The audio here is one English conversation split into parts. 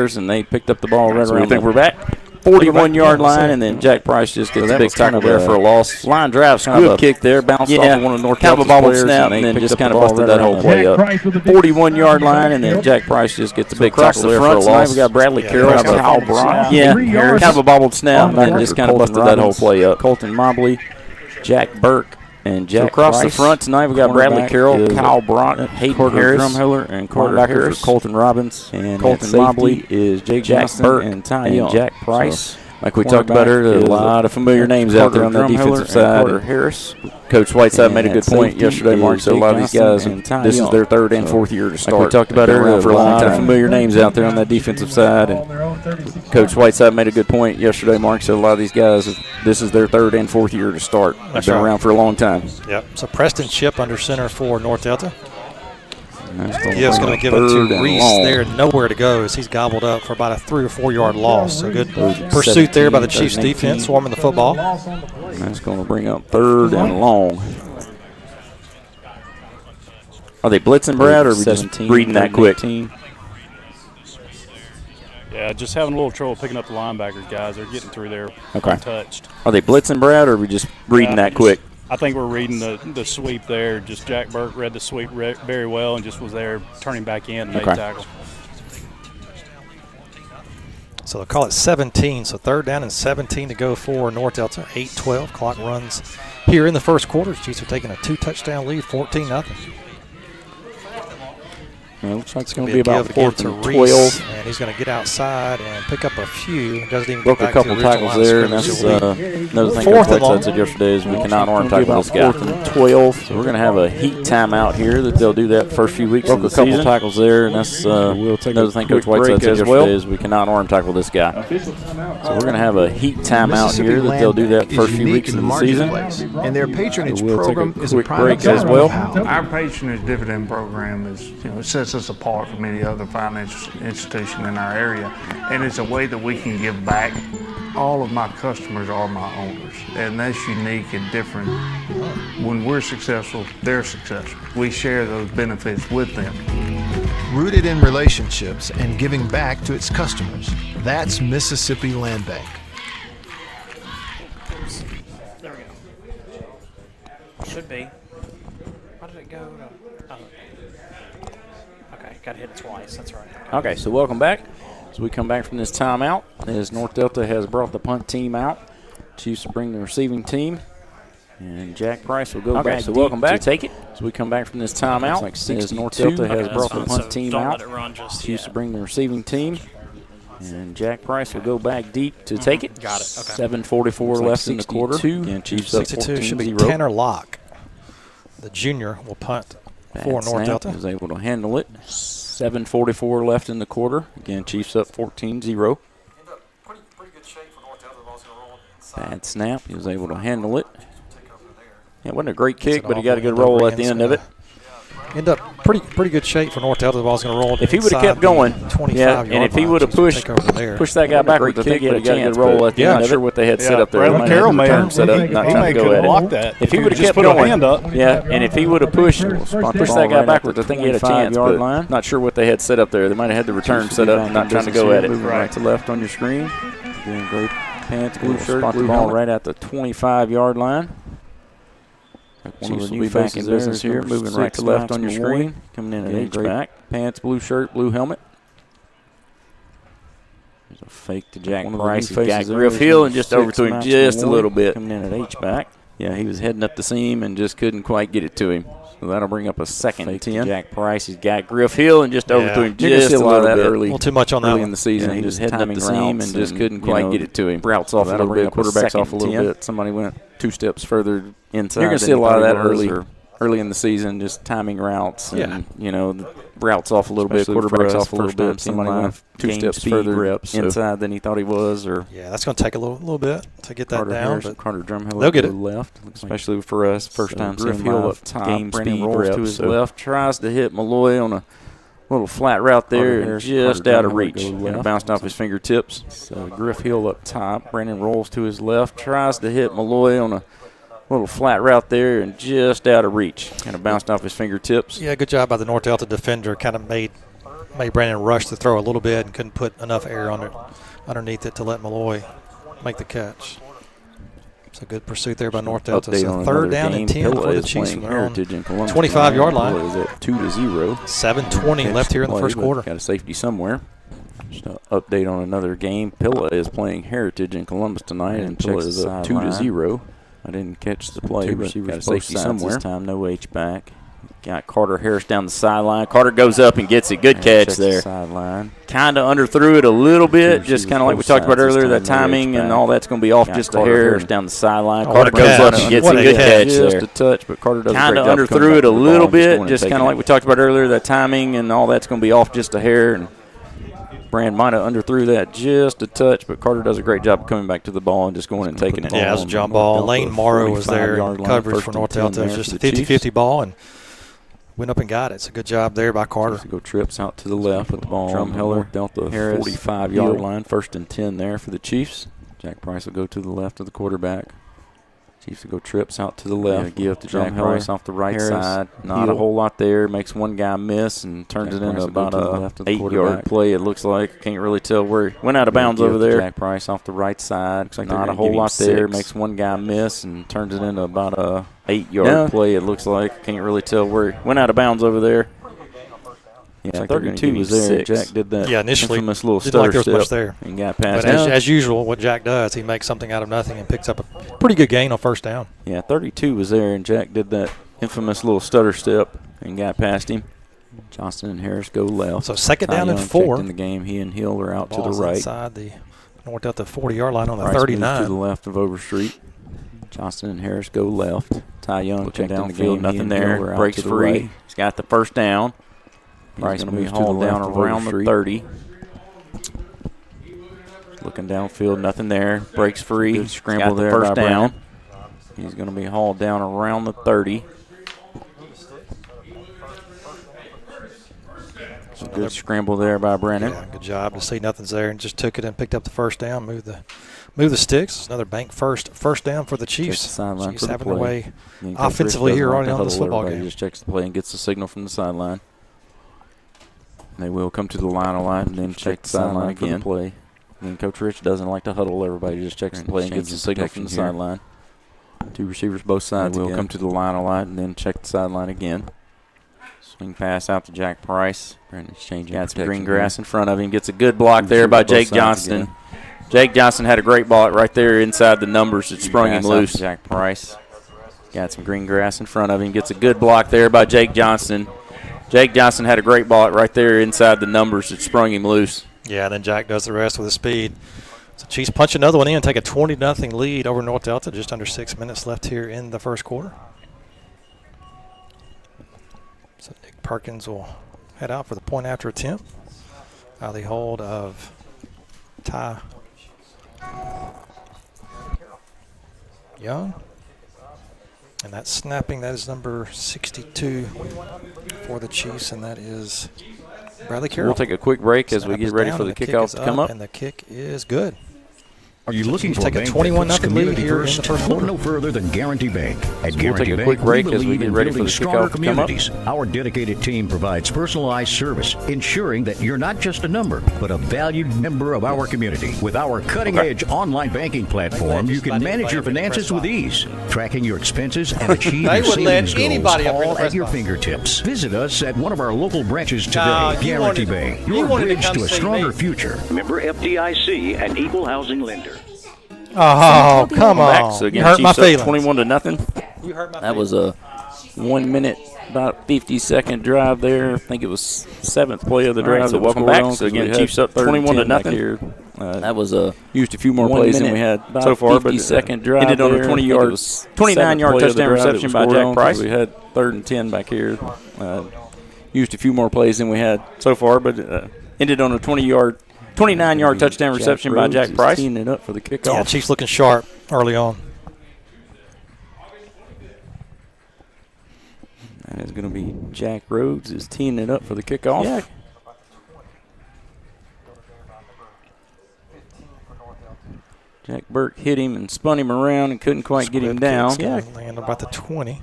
theirs, and they picked up the ball right around. I think we're back. 41-yard line, and then Jack Price just gets a big tackle there for a loss. Line drive, good kick there, bounced off of one of North Delta's players, snap, and then just kind of busted that whole play up. 41-yard line, and then Jack Price just gets a big tackle there for a loss. We got Bradley Carroll, Kyle Brock. Yeah, kind of a bobbled snap, and then just kind of busted that whole play up. Colton Mobley, Jack Burke, and Jack across Price. The front tonight, we got Bradley Carroll, Kyle Brock, Hayden Harris, Drumhiller, and cornerbacks are Colton Robbins. And Colton Mobley is Jack Burke and Jack Price. Like we talked about earlier, a lot of familiar names out there on the defensive side. Harris. Coach Whiteside made a good point yesterday, Mark. So a lot of these guys, this is their third and fourth year to start. Like we talked about earlier, for a lot of familiar names out there on that defensive side. And Coach Whiteside made a good point yesterday, Mark. So a lot of these guys, this is their third and fourth year to start. They've been around for a long time. Yep. So Preston Chip under center for North Delta. Gibbs going to give it to Reese there, nowhere to go as he's gobbled up for about a 3 or 4 yard loss. So good pursuit there by the Chiefs defense, swarming the football. That's going to bring up 3rd and long. Are they blitzing, Brad, or are we just reading that quick? Yeah, just having a little trouble picking up the linebackers, guys. They're getting through there untouched. Are they blitzing, Brad, or are we just reading that quick? I think we're reading the sweep there. Just Jack Burke read the sweep very well and just was there turning back in and made the tackle. So they'll call it 17. So 3rd down and 17 to go for North Delta. 8-12. Clock runs here in the first quarter. Chiefs are taking a 2-touchdown lead, 14-0. It looks like it's going to be about 4th and 12. And he's going to get outside and pick up a few. Doesn't even broke a couple tackles there, and that's another thing Coach Whiteside said yesterday is we cannot arm tackle this guy. 4th and 12. So we're going to have a heat timeout here that they'll do that first few weeks of the season. Broke a couple tackles there, and that's another thing Coach Whiteside said yesterday is we cannot arm tackle this guy. So we're going to have a heat timeout here that they'll do that first few weeks of the season. And their patronage program is a prime break as well. Our patronage dividend program is, it sets us apart from any other financial institution in our area, and it's a way that we can give back. All of my customers are my owners, and that's unique and different. When we're successful, they're successful. We share those benefits with them. Rooted in relationships and giving back to its customers. That's Mississippi Land Bank. There we go. Should be. How did it go? Okay, got hit twice. That's right. Okay, so welcome back. So we come back from this timeout as North Delta has brought the punt team out. Chiefs bring the receiving team. And Jack Price will go back. So welcome back. Take it. So we come back from this timeout as North Delta has brought the punt team out. Chiefs bring the receiving team. And Jack Price will go back deep to take it. Got it. Okay. 7:44 left in the quarter. And Chiefs up 14-0. Should be Tanner Locke. The junior will punt for North Delta. Was able to handle it. 7:44 left in the quarter. Again, Chiefs up 14-0. Bad snap. He was able to handle it. It wasn't a great kick, but he got a good roll at the end of it. End up pretty good shape for North Delta. The ball's going to roll. If he would have kept going, and if he would have pushed that guy backwards, I think he would have got a good roll at the end. I'm not sure what they had set up there. Bradley Carroll may have set up, not trying to go at it. If he would have kept going, and if he would have pushed that guy backwards, I think he had a chance. But not sure what they had set up there. They might have had the return set up, not trying to go at it. Right to left on your screen. Doing great. Pants, blue shirt, blue ball right at the 25-yard line. Chiefs will be back in business here, moving right to left on your screen. Coming in at H-back. Pants, blue shirt, blue helmet. There's a fake to Jack Price. He got Griff Hill and just overthrew him just a little bit. Coming in at H-back. Yeah, he was heading up the seam and just couldn't quite get it to him. So that'll bring up a second fake 10. Jack Price, he's got Griff Hill and just overthrew him just a little bit. A little too much on that early in the season. He was heading up the seam and just couldn't quite get it to him. Routes off a little bit, quarterbacks off a little bit. Somebody went 2 steps further inside. You're going to see a lot of that early in the season, just timing routes and, the routes off a little bit, quarterbacks off a little bit. Somebody went 2 steps further inside than he thought he was. Yeah, that's going to take a little bit to get that down. Carter Drumhill they'll get it. Left, especially for us. First time seeing Hill up top. Game speed rolls to his left. Tries to hit Malloy on a little flat route there and just out of reach. And bounced off his fingertips. So Griff Hill up top. Brandon rolls to his left. Tries to hit Malloy on a little flat route there and just out of reach. Kind of bounced off his fingertips. Yeah, good job by the North Delta defender. Kind of made made Brandon rush to throw a little bit and couldn't put enough air on it underneath it to let Malloy make the catch. It's a good pursuit there by North Delta. So 3rd down and 10 for the Chiefs from their own 25-yard line. Is at 2-0. 7:20 left here in the first quarter. Got a safety somewhere. Just an update on another game. Pilla is playing Heritage in Columbus tonight, and Pilla is up 2-0. I didn't catch the play, but got a safety somewhere. This time, no H-back. Got Carter Harris down the sideline. Carter goes up and gets it. Good catch there. Kind of underthrew it a little bit, just kind of like we talked about earlier, that timing and all that's going to be off just a hair. Harris down the sideline. Carter goes up and gets a good catch there. Just a touch, but Carter does kind of underthrew it a little bit, just kind of like we talked about earlier, that timing and all that's going to be off just a hair. And Brand might have underthrew that just a touch, but Carter does a great job of coming back to the ball and just going and taking it. Yeah, it was a jump ball. Lane Morrow was there in coverage for North Delta. It was just a 50-50 ball, and went up and got it. It's a good job there by Carter. Go trips out to the left with the ball. Drumheller, Delta 45-yard line. 1st and 10 there for the Chiefs. Jack Price will go to the left of the quarterback. Chiefs will go trips out to the left. Give to Jack Price off the right side. Not a whole lot there. Makes one guy miss and turns it into about a 8-yard play. It looks like. Can't really tell where he went out of bounds over there. Jack Price off the right side. Looks like not a whole lot there. Makes one guy miss and turns it into about a 8-yard play. It looks like. Can't really tell where he went out of bounds over there. Yeah, like 32 was there. Jack did that initially infamous little stutter step there. And got past. But as usual, what Jack does, he makes something out of nothing and picks up a pretty good gain on 1st down. Yeah, 32 was there, and Jack did that infamous little stutter step and got past him. Johnston and Harris go left. So 2nd down and 4 in the game. He and Hill are out to the right. Inside the North Delta 40-yard line on the 39. To the left of Overstreet. Johnston and Harris go left. Ty Young looking downfield, nothing there. Breaks free. He's got the 1st down. Price going to be hauled down around the 30. Looking downfield, nothing there. Breaks free. Good scramble there. 1st down. He's going to be hauled down around the 30. So good scramble there by Brennan. Yeah, good job to see nothing's there and just took it and picked up the 1st down. Move the sticks. Another BankFirst 1st down for the Chiefs. Chiefs having their way offensively here early on this football game. Just checks the play and gets the signal from the sideline. They will come to the line and then check the sideline again. Play. And Coach Rich doesn't like to huddle everybody. He just checks the play and gets the signal from the sideline. 2 receivers both sides will come to the line and then check the sideline again. Swing pass out to Jack Price. Got some green grass in front of him. Gets a good block there by Jake Johnston. Jake Johnston had a great block right there inside the numbers. It sprung him loose. Jack Price. Got some green grass in front of him. Gets a good block there by Jake Johnston. Jake Johnston had a great block right there inside the numbers. It sprung him loose. Yeah, and then Jack does the rest with his speed. So Chiefs punch another one in, take a 20-0 lead over North Delta. Just under 6 minutes left here in the first quarter. So Nick Perkins will head out for the point after attempt. Out of the hold of Ty Young. And that's snapping. That is number 62 for the Chiefs, and that is Bradley Carroll. We'll take a quick break as we get ready for the kickoff to come up. And the kick is good. Are you looking for take a 21-0 lead here in the first quarter? Look no further than Guarantee Bank. At Guarantee Bank, we'll take a quick break as we get ready for the kickoff to come up. Our dedicated team provides personalized service, ensuring that you're not just a number, but a valued member of our community. With our cutting-edge online banking platform, you can manage your finances with ease, tracking your expenses and achieve your savings goals all at your fingertips. Visit us at one of our local branches today. Guarantee Bank, your bridge to a stronger future. Member FDIC and equal housing lender. Oh, come on. So again, you hurt my feelings. 21-0. You hurt my That was a 1 minute, about 50-second drive there. I think it was 7th play of the drive. So welcome back. So again, Chiefs up 21-0 here. That was used a few more plays than we had so far, but 50-second drive ended on a 29-yard touchdown reception by Jack Price. We had 3rd and 10 back here. Used a few more plays than we had so far, but ended on a 29-yard touchdown reception by Jack Price. Teeing it up for the kickoff. Yeah, Chiefs looking sharp early on. That is going to be Jack Rhodes is teeing it up for the kickoff. Yeah. Jack Burke hit him and spun him around and couldn't quite get him down. Yeah, land about the 20.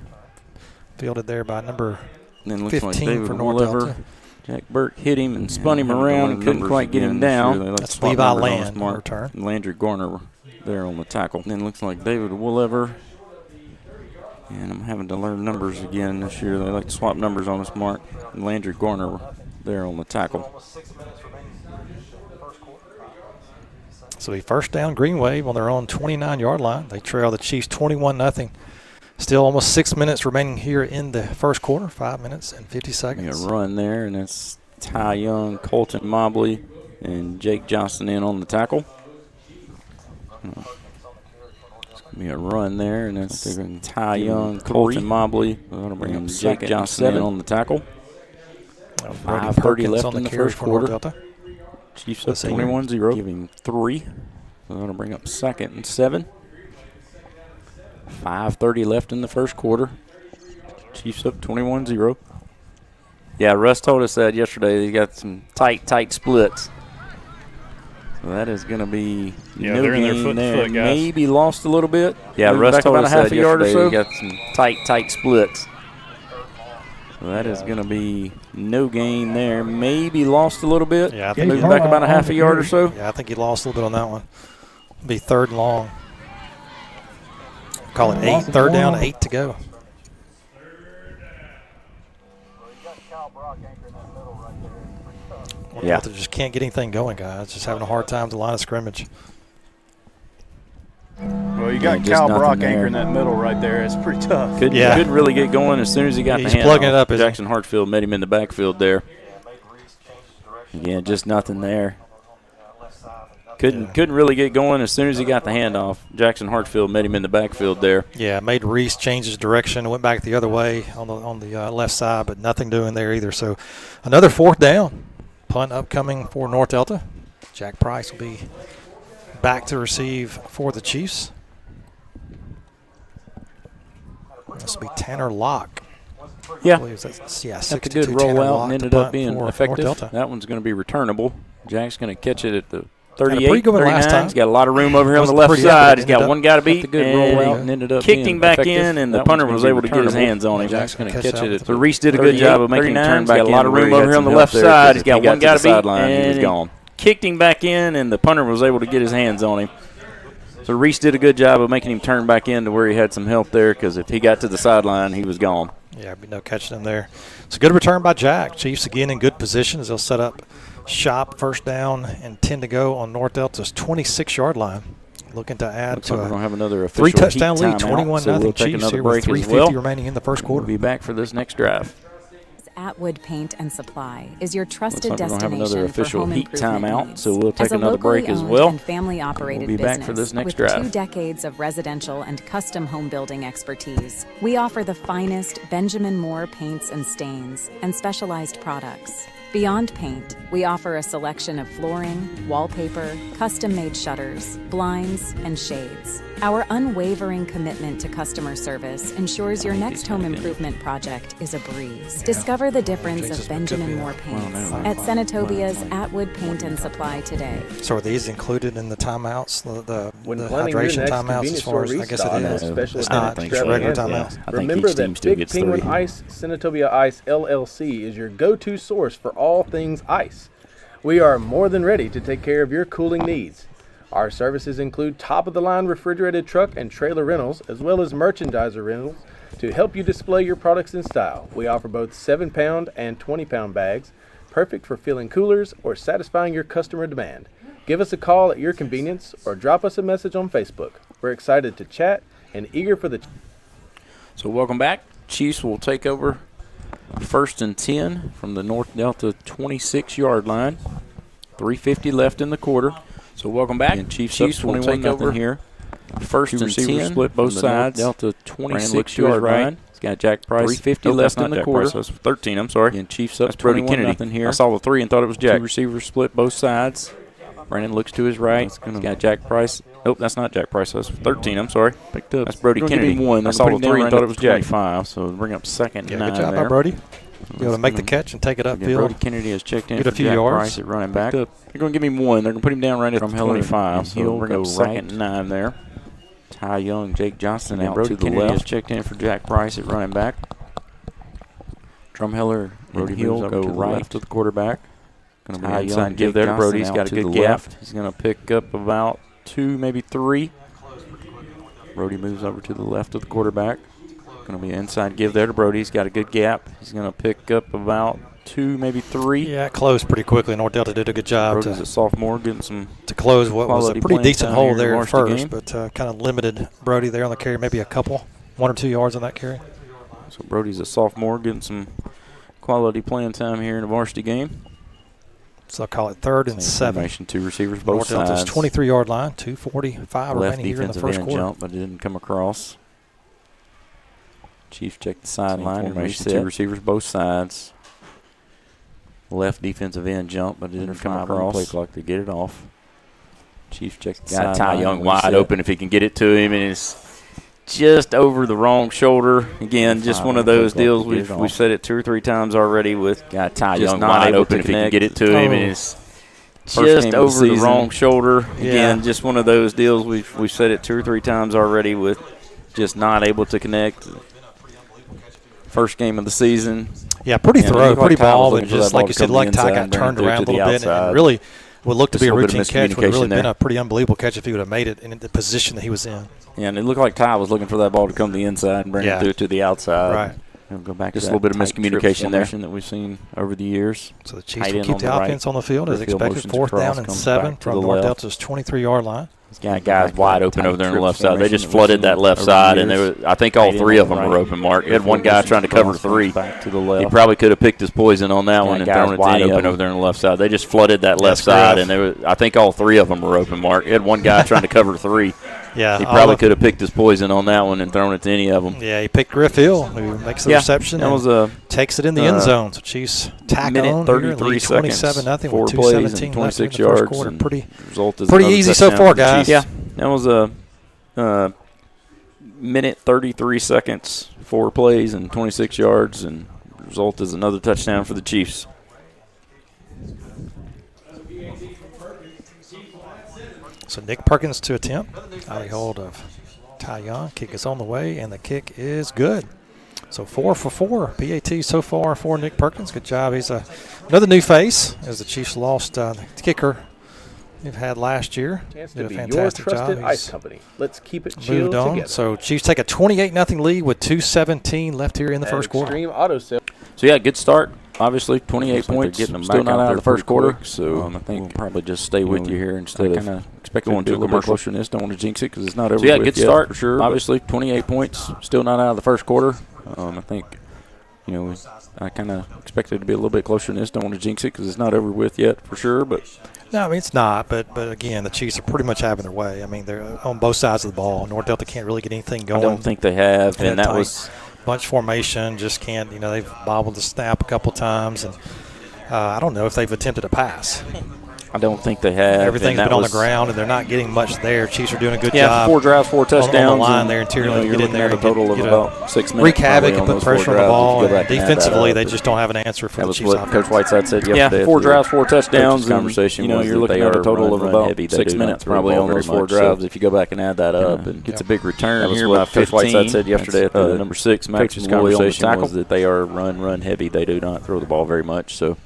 Fielded there by number 15 for North Delta. Jack Burke hit him and spun him around and couldn't quite get him down. That's Levi Land on return. Landry Garner there on the tackle. And then looks like David Woolever. And I'm having to learn numbers again this year. They like to swap numbers on us, Mark. And Landry Garner there on the tackle. So a first down Green Wave on their own 29-yard line. They trail the Chiefs 21-0. Still almost 6 minutes remaining here in the first quarter. 5 minutes and 50 seconds. A run there, and that's Ty Young, Colton Mobley, and Jake Johnston in on the tackle. It's going to be a run there, and that's Ty Young, Colton Mobley, and Jake Johnston in on the tackle. 5:30 left in the first quarter. Chiefs up 21-0, giving 3. So that'll bring up 2nd and 7. 5:30 left in the first quarter. Chiefs up 21-0. Yeah, Russ told us that yesterday. They got some tight splits. So that is going to be no they're in their gain foot there. to foot, guys. Maybe lost a little bit. Yeah, Russ told us that yesterday. They got some tight splits. So that is going to be no gain there. Maybe lost a little bit. Yeah, I think moved back about a half a yard or so. Yeah, I think he lost a little bit on that one. Be 3rd and long. Call it 8. 3rd down, 8 to go. Yeah. They just can't get anything going, guys. Just having a hard time at the line of scrimmage. Well, you got Cal Brock anchoring that middle right there. It's pretty tough. Couldn't really get going as soon as he got the hand. He's plugging it up. Jackson Hartfield met him in the backfield there. Again, just nothing there. Couldn't really get going as soon as he got the handoff. Jackson Hartfield met him in the backfield there. Yeah, made Reese change his direction, went back the other way on the left side, but nothing doing there either. So another 4th down. Punt upcoming for North Delta. Jack Price will be back to receive for the Chiefs. This will be Tanner Locke. Yeah, that's a good rollout and ended up being effective. That one's going to be returnable. Jack's going to catch it at the 38, 39. He's got a lot of room over here on the left side. He's got one guy to beat. Good rollout and ended up kicked him back in, and the punter was able to get his hands on him. Jack's going to catch it. So Reese did a good job of making him turn back in. He's got a lot of room over here on the left side. He's got one guy to beat, and he was gone. Kicked him back in, and the punter was able to get his hands on him. So Reese did a good job of making him turn back in to where he had some help there, because if he got to the sideline, he was gone. Yeah, there'd be no catching him there. It's a good return by Jack. Chiefs again in good position as they'll set up shop, 1st down and 10 to go on North Delta's 26-yard line. Looking to add to we're gonna have another 3-touchdown lead, 21-0 Chiefs here with 3:50 remaining in the first quarter. We'll be back for this next drive. Atwood Paint and Supply is your trusted Looks like destination we're gonna have another official for home heat improvement timeout, needs. so we'll take as a another locally break as owned well. And family-operated We'll be business back for this next with drive. 2 decades of residential and custom home building expertise. We offer the finest Benjamin Moore paints and stains and specialized products. Beyond paint, we offer a selection of flooring, wallpaper, custom-made shutters, blinds, and shades. Our unwavering commitment to customer service ensures your next home improvement project is a breeze. Discover the difference of Benjamin Moore paints at Senatobia's Atwood Paint and Supply today. So are these included in the timeouts, the hydration timeouts as far as, I guess it is. It's not just regular timeouts. Remember that Big Penguin Ice Senatobia Ice LLC is your go-to source for all things ice. We are more than ready to take care of your cooling needs. Our services include top-of-the-line refrigerated truck and trailer rentals, as well as merchandiser rentals to help you display your products in style. We offer both 7-pound and 20-pound bags, perfect for filling coolers or satisfying your customer demand. Give us a call at your convenience or drop us a message on Facebook. We're excited to chat and eager for the... So welcome back. Chiefs will take over 1st and 10 from the North Delta 26-yard line. 3:50 left in the quarter. So welcome back. And Chiefs will take over here. 1st and 10, split both sides. Delta 26-yard line. He's got Jack Price. 3:50 left in the quarter. That's 13. I'm sorry. And Chiefs up. Brody Kennedy here. I saw the 3 and thought it was Jack. 2 receivers split both sides. Brandon looks to his right. He's got Jack Price. Nope, that's not Jack Price. That's 13. I'm sorry. Picked up. That's Brody Kennedy. I saw the 3 and thought it was Jack. 5. So bring up 2nd and 9 good job by Brody. Be able to make the catch and take it upfield. Brody Kennedy has checked in get for a few Jack yards. Price at running back. They're going to give him 1. They're going to put him down right at the 25. So he'll bring up 2nd and 9 there. Ty Young, Jake Johnston out to the left. Has checked in for Jack Price at running back. Drumheller Brody he'll go right to the quarterback. Going to be inside give there to Brody. He's got a good gap. He's going to pick up about 2, maybe 3. Brody moves over to the left of the quarterback. Going to be an inside give there to Brody. He's got a good gap. He's going to pick up about 2, maybe 3. Yeah, it closed pretty quickly. North Delta did a good job. Brody's a sophomore, getting some to close what was a pretty decent hole there at first, game. but kind of limited Brody there on the carry, maybe a couple, 1 or 2 yards on that carry. So Brody's a sophomore, getting some quality playing time here in a varsity game. So I'll call it 3rd and 7. Formation, 2 receivers, both sides. North Delta's 23-yard line, 2:45 remaining here in the first quarter. Jump, but it didn't come across. Chiefs check the sideline. Formation, 2 receivers, both sides. Left defensive end jump, but it didn't come across. Play clock to get it off. Chiefs check the sideline. Ty Young wide open if he can get it to him, and it's just over the wrong shoulder. Again, just one of those deals. We've said it 2 or 3 times already with Ty Young wide open if he can get it to him, and it's just over the wrong shoulder. Again, just one of those deals. We've said it 2 or 3 times already with just not able to connect. First game of the season. Yeah, pretty ball, and just like you said, like Ty got turned around a little bit, and really what looked to be a routine catch would have really been a pretty unbelievable catch if he would have made it in the position that he was in. Yeah, and it looked like Ty was looking for that ball to come to the inside and bring it to the outside. Right. We'll go back just a little bit of miscommunication there that we've seen over the years. So the Chiefs will keep the offense on the field as expected. 4th down and 7 from North Delta's 23-yard line. He's got guys wide open over there on the left side. They just flooded that left side, and I think all 3 of them were open, Mark. He had one guy trying to cover 3. He probably could have picked his poison on that one and thrown it to any open over there on the left side. They just flooded that left side, and I think all 3 of them were open, Mark. He had one guy trying to cover 3. Yeah, he probably could have picked his poison on that one and thrown it to any of them. Yeah, he picked Griff Hill, who makes the reception and takes it in the end zone. So Chiefs tack on 33 seconds, 27-0 4 with plays and 26 yards. Pretty easy so far, guys. Yeah, that was a minute 33 seconds, 4 plays and 26 yards, and the result is another touchdown for the Chiefs. So Nick Perkins to attempt. Out of hold of Ty Young. Kick is on the way, and the kick is good. So 4 for 4 PAT so far for Nick Perkins. Good job. He's another new face as the Chiefs lost the kicker they've had last year. Chance did to a be fantastic your trusted job. ice company. Let's keep it chill moved on. together. So Chiefs take a 28-0 lead with 2:17 left here in the first quarter. Extreme Auto Sale. So yeah, good start. Obviously, 28 points. Getting them still not out of the first quarter. So I think we'll probably just stay with you here instead of going to a little bit closer than this. Don't want to jinx it because it's not over. So yeah, good start for sure. Obviously, 28 points. Still not out of the first quarter. I think I kind of expected it to be a little bit closer than this. Don't want to jinx it because it's not over with yet for sure. But no, I mean it's not. But again, the Chiefs are pretty much having their way. I mean they're on both sides of the ball. North Delta can't really get anything going. I don't think they have, and that was bunch formation. Just can't. They've bobbled the snap a couple times, and I don't know if they've attempted a pass. I don't think they have. Everything's been on the ground, and they're not getting much there. Chiefs are doing a good job. Yeah, 4 drives, 4 touchdowns. On the line there interiorly. You're looking at a total of about 6 minutes. Wreak havoc and put pressure on the ball. And defensively, they just don't have an answer for the Chiefs. Coach Whiteside said yesterday. Yeah, 4 drives, 4 touchdowns. Conversation. You're looking at a total of about 6 minutes probably on those 4 drives if you go back and add that up. And gets a big return here by 15. Coach Whiteside said yesterday at the number 6 Max Magnolia on the tackle that they are run heavy. They do not throw the ball very much. So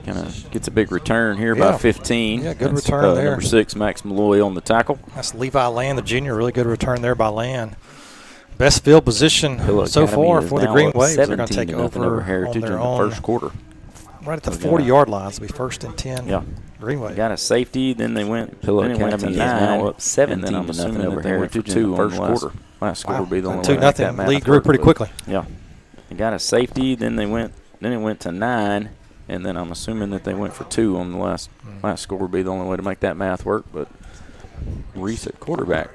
kind of gets a big return here by 15. Yeah, good return there. Number 6, Max Malloy on the tackle. That's Levi Land, the junior. Really good return there by Land. Best field position so far for the Green Waves. They're going to take over Heritage on their in the own first quarter. Right at the 40-yard line. So it'll be 1st and 10. Yeah. Green Waves. Got a safety. Then they went. Pillow Academy is now up 17 to nothing over Heritage in the first quarter. Last score will be the only one. 2-0 lead grew pretty quickly. Yeah. They got a safety. Then it went to 9. And then I'm assuming that they went for 2 on the last score would be the only way to make that math work. But Reese at quarterback.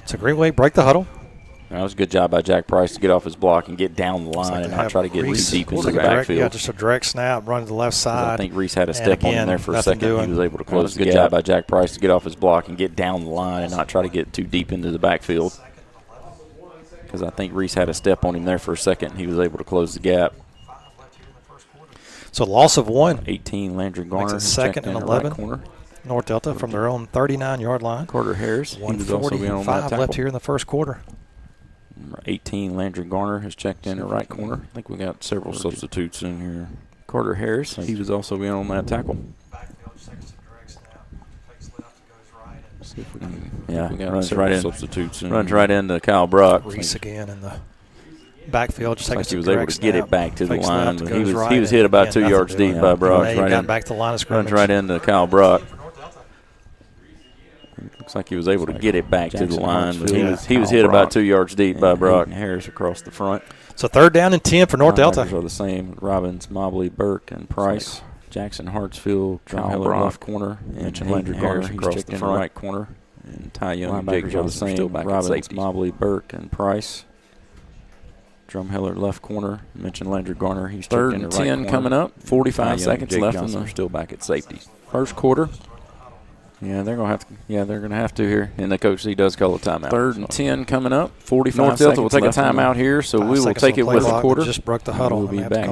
It's a great way to break the huddle. That was a good job by Jack Price to get off his block and get down the line and not try to get too deep into the backfield. Yeah, just a direct snap, run to the left side. I think Reese had a step on him there for a second. He was able to close the gap. Good job by Jack Price to get off his block and get down the line and not try to get too deep into the backfield. Because I think Reese had a step on him there for a second. He was able to close the gap. So loss of 1. 18, Landry Garner. Makes it 2nd and 11. North Delta from their own 39-yard line. Carter Harris. 1:45 left here in the first quarter. Number 18, Landry Garner has checked in at right corner. I think we got several substitutes in here. Carter Harris, he was also in on that tackle. See if we can, we got runs right in. Substitutes in. Runs right into Kyle Bruck. Reese again in the backfield. Just like he was able to get it back to the line. But he was hit about 2 yards deep by Bruck. Right got back to the line of scrimmage. Runs right into Kyle Bruck. Looks like he was able to get it back to the line, but he was hit about 2 yards deep by Brock. Harris across the front. So 3rd down and 10 for North Delta. Are the same. Robbins, Mobley, Burke, and Price. Jackson Hartsfield, Drumheller left corner, and Landry Garner across the front right corner. And Ty Young and Jake are the same. Robbins, Mobley, Burke, and Price. Drumheller left corner. Mentioned Landry Garner. He's 3rd and 10 coming up. 45 seconds left, and they're still back at safety. First quarter. Yeah, they're gonna have to. Yeah, they're gonna have to here. And the coach, he does call a timeout. 3rd and 10 coming up. 45 North Delta will take a timeout here, so we will take it with the quarter. Just broke the huddle. We'll be back.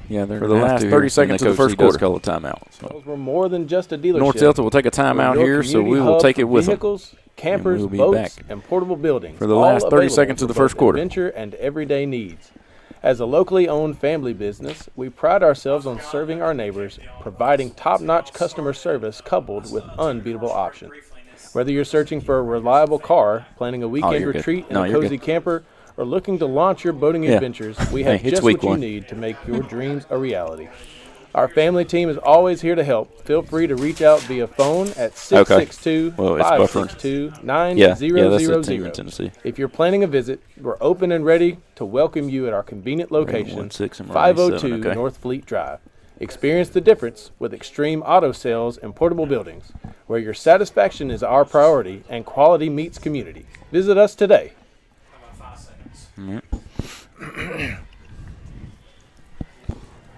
Yeah, they're for the last 30 seconds of the first quarter. Call a timeout. Those were more than just a dealership. North Delta will take a timeout here, so we will take it with them. Vehicles, campers, boats, and portable buildings for the last 30 seconds of the first quarter. Adventure and everyday needs. As a locally owned family business, we pride ourselves on serving our neighbors, providing top-notch customer service coupled with unbeatable options. Whether you're searching for a reliable car, planning a weekend retreat in a cozy camper, or looking to launch your boating adventures, we have just what you need to make your dreams a reality. Our family team is always here to help. Feel free to reach out via phone at 662-562-9000. If you're planning a visit, we're open and ready to welcome you at our convenient location, 502 North Fleet Drive. Experience the difference with Extreme Auto Sales and Portable Buildings, where your satisfaction is our priority and quality meets community. Visit us today.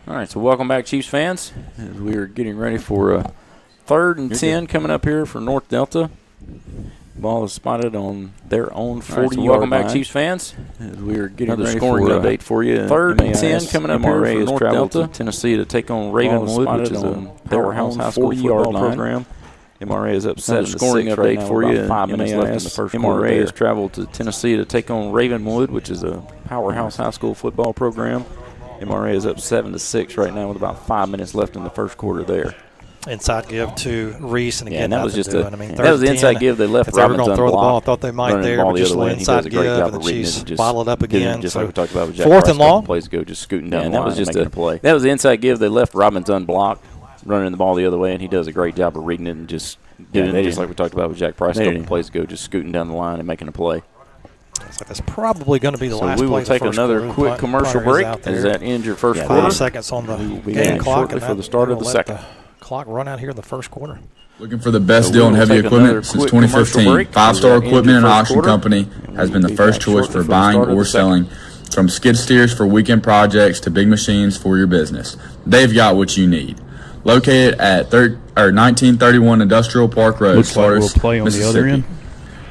All right, so welcome back, Chiefs fans. As we are getting ready for a 3rd and 10 coming up here for North Delta. Ball is spotted on their own 40-yard line. Welcome back, Chiefs fans. As we are getting ready scoring for update for you. 3rd and 10 coming up here for North Delta. Tennessee to take on Ravenwood, which is a powerhouse high school football program. MRA is up 7 scoring update for you. 5 minutes left in the first quarter. MRA has traveled to Tennessee to take on Ravenwood, which is a powerhouse high school football program. MRA is up 7-6 right now with about 5 minutes left in the first quarter there. Inside give to Reese, and again, that was just that was the inside give. They left Robbins unblocked. Throw the ball, thought they might there, but just an inside give, and the Chiefs bottle it up again. Just like we talked about with Jack 4th and long. Plays ago, just scooting down the line and making a play. That was the inside give. They left Robbins unblocked, running the ball the other way, and he does a great job of reading it and just doing it just like we talked about with Jack Price a couple plays ago, just scooting down the line and making a play. Looks like that's probably going to be the last play. So we will take another quick commercial break as that ends your first quarter. 5 seconds on the game clock for the start of the second. Clock run out here in the first quarter. Looking for the best deal on heavy equipment since 2015. 5-Star Equipment and Auction Company has been the first choice for buying or selling, from skid steers for weekend projects to big machines for your business. They've got what you need. Located at 1931 Industrial Park Road, Spartus, Mississippi.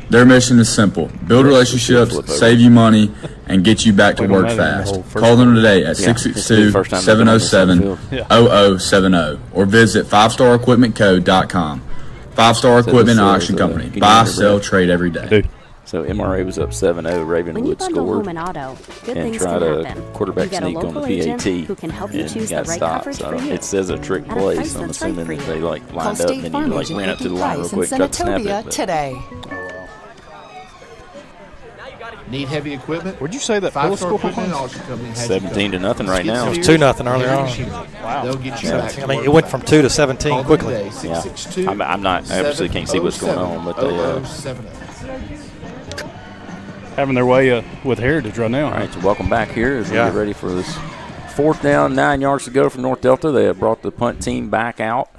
Their mission is simple: build relationships, save you money, and get you back to work fast. Call them today at 662-707-0070 or visit 5starequipmentco.com. 5-Star Equipment and Auction Company. Buy, sell, trade every day. So MRA was up 7-0. Ravenwood scored and tried a quarterback sneak on the PAT and got stopped. So it says a trick play, so I'm assuming that they lined up and then he ran up to the line real quick, tried to snap it. Today. Need heavy equipment? Would you say that 5-Star Equipment and Auction Company has 17-0 right now. It was 2-0 earlier on. Wow. They'll get you back. I mean, it went from 2 to 17 quickly. Yeah. I'm not. I obviously can't see what's going on, but they having their way with Heritage right now. All right, so welcome back here as we get ready for this 4th down, 9 yards to go from North Delta. They have brought the punt team back out.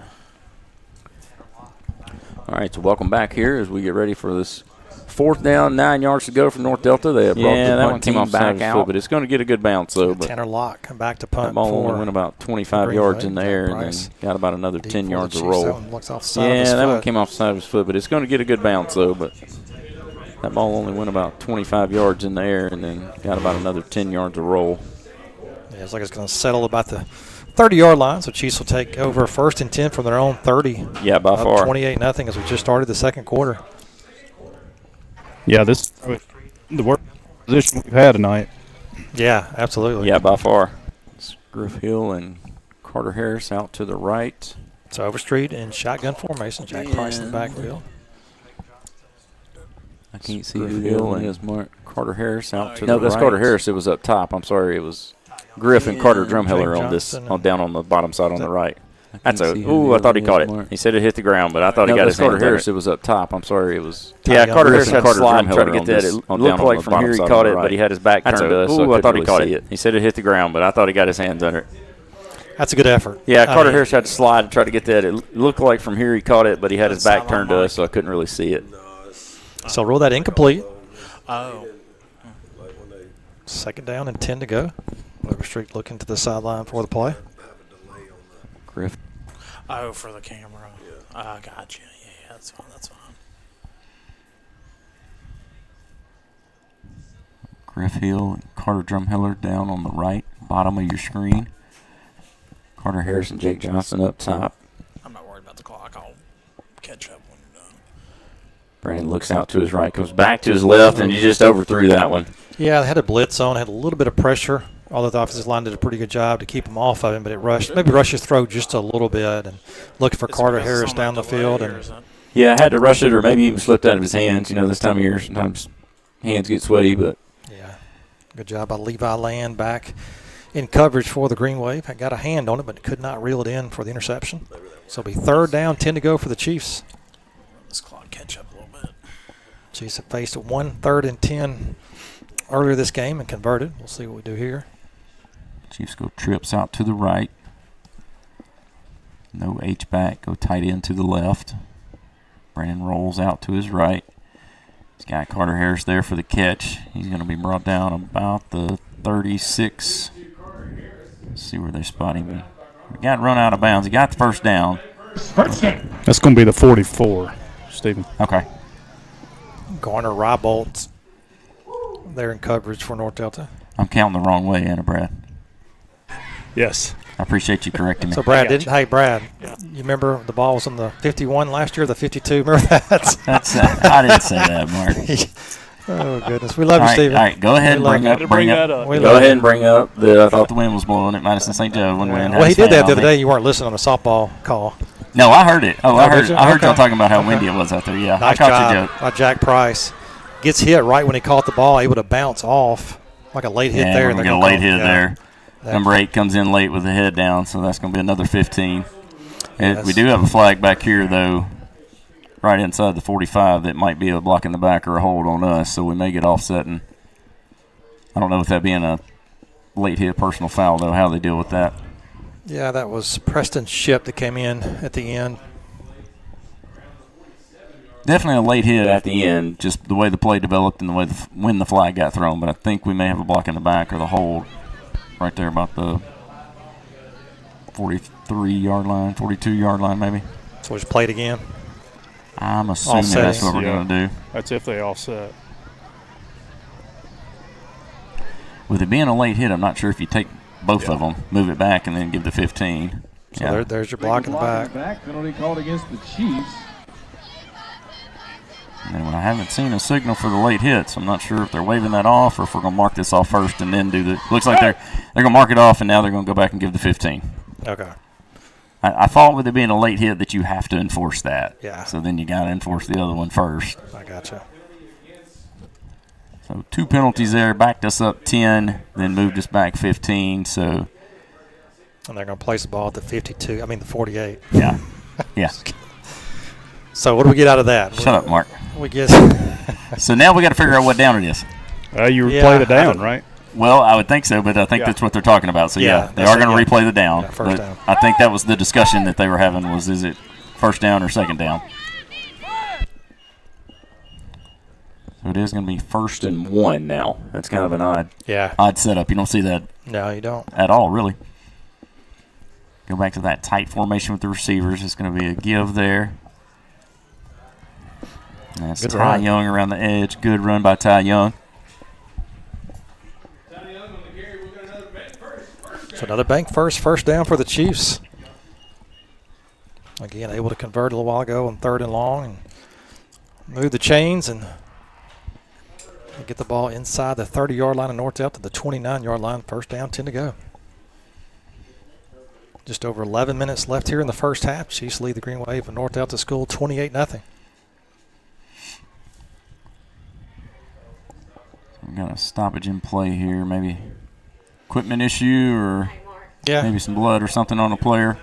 All right, so welcome back here as we get ready for this 4th down, 9 yards to go from North Delta. They have brought the punt team back out, but it's going to get a good bounce though. Tanner Locke come back to punt. That ball only went about 25 yards in the air and then got about another 10 yards to roll. That one looks off the side of his that foot. one came off the side of his foot, but it's going to get a good bounce though. But that ball only went about 25 yards in the air and then got about another 10 yards to roll. Yeah, it's like it's going to settle about the 30-yard line, so Chiefs will take over 1st and 10 from their own 30. Yeah, by far. 28-0 as we just started the second quarter. Yeah, the position we've had tonight. Yeah, absolutely. Yeah, by far. It's Griff Hill and Carter Harris out to the right. It's Overstreet in shotgun formation. Jack Price in the backfield. I can't see Griff Hill and his Mark. Carter Harris out to the right. No, that's Carter Harris. It was up top. I'm sorry. It was Griff and Carter Drumheller on this, down on the bottom side on the right. That's a. Ooh, I thought he caught it. He said it hit the ground, but I thought he got his Carter Harris. It was up top. I'm sorry. It was. Yeah, Carter Harris had to slide and try to get that. It looked like from here he caught it, but he had his back turned to us. Ooh, I thought he caught it. He said it hit the ground, but I thought he got his hands under it. That's a good effort. Yeah, Carter Harris had to slide and try to get that. It looked like from here he caught it, but he had his back turned to us, so I couldn't really see it. So roll that incomplete. Oh. Second down and 10 to go. Overstreet looking to the sideline for the play. Griff. Oh, for the camera. I got you. Yeah, that's fine. That's fine. Griff Hill and Carter Drumheller down on the right, bottom of your screen. Carter Harris and Jake Johnson up top. I'm not worried about the clock. I'll catch up when you're done. Brandon looks out to his right, goes back to his left, and he just overthrew that one. Yeah, they had a blitz on, had a little bit of pressure, although the offensive line did a pretty good job to keep him off of him, but it rushed his throat just a little bit, and looking for Carter Harris down the field. Yeah, I had to rush it, or maybe even slipped out of his hands. You know, this time of year, sometimes hands get sweaty, but. Yeah, good job by Levi Land back in coverage for the Green Wave. I got a hand on it, but could not reel it in for the interception. So it'll be third down, 10 to go for the Chiefs. This clock catch up a little bit. Chiefs have faced 1 3rd and 10 earlier this game and converted. We'll see what we do here. Chiefs go trips out to the right. No H-back. Go tight end to the left. Brandon rolls out to his right. He's got Carter Harris there for the catch. He's going to be brought down about the 36. Let's see where they spot him. He got run out of bounds. He got the first down. That's going to be the 44, Stephen. Okay. Garner Rybolt there in coverage for North Delta. I'm counting the wrong way, Anna Brad. Yes. I appreciate you correcting me. So, Brad, you remember the ball was on the 51 last year, the 52? Remember that? I didn't say that, Mark. Oh, goodness. We love you, Stephen. All right, go ahead and bring up. Go ahead and bring up I thought the wind was blowing at Madison St. Joe when we had Well, he did that the other day. You weren't listening on the softball call. No, I heard it. I heard y'all talking about how windy it was out there. Yeah, nice I caught your joke. By Jack Price. Gets hit right when he caught the ball, able to bounce off like a late hit there. We're going to get a late hit there. Number 8 comes in late with the head down, so that's going to be another 15. Yes. We do have a flag back here, though, right inside the 45 that might be a block in the back or a hold on us, so we may get offsetting. I don't know if that being a late hit personal foul, though, how they deal with that. Yeah, that was Preston Ship that came in at the end. Definitely a late hit at the end, just the way the play developed and the way when the flag got thrown, but I think we may have a block in the back or the hold right there about the 43-yard line, 42-yard line maybe. So we just play it again? I'm assuming that's what we're going to do. That's if they offset. With it being a late hit, I'm not sure if you take both of them, move it back, and then give the 15. So there's your block in the back. Penalty called against the Chiefs. And I haven't seen a signal for the late hits. I'm not sure if they're waving that off or if we're going to mark this off first and then do the – looks like they're going to mark it off, and now they're going to go back and give the 15. Okay. I thought with it being a late hit that you have to enforce that. Yeah. So then you got to enforce the other one first. I gotcha. So 2 penalties there, backed us up 10, then moved us back 15. So. And they're going to place the ball at the 52. I mean the 48. Yeah. Yeah. So what do we get out of that? Shut up, Mark. We get. So now we got to figure out what down it is. You replayed it down, right? Well, I would think so, but I think that's what they're talking about. So, yeah they are going to replay the down. Yeah, first down. I think that was the discussion that they were having was, is it first down or second down? So it is going to be 1st and 1 now. That's kind of an odd setup. You don't see that No, you don't. At all, really. Go back to that tight formation with the receivers. It's going to be a give there. That's Good Ty run. Young around the edge. Good run by Ty Young. So another BankFirst first down for the Chiefs. Again, able to convert a little while ago on 3rd and long and move the chains and They get the ball inside the 30-yard line of North Delta, the 29-yard line, first down, 10 to go. Just over 11 minutes left here in the first half. Chiefs lead the Green Wave of North Delta School 28-0. We got a stoppage in play here, maybe equipment issue or maybe some blood or something on a player.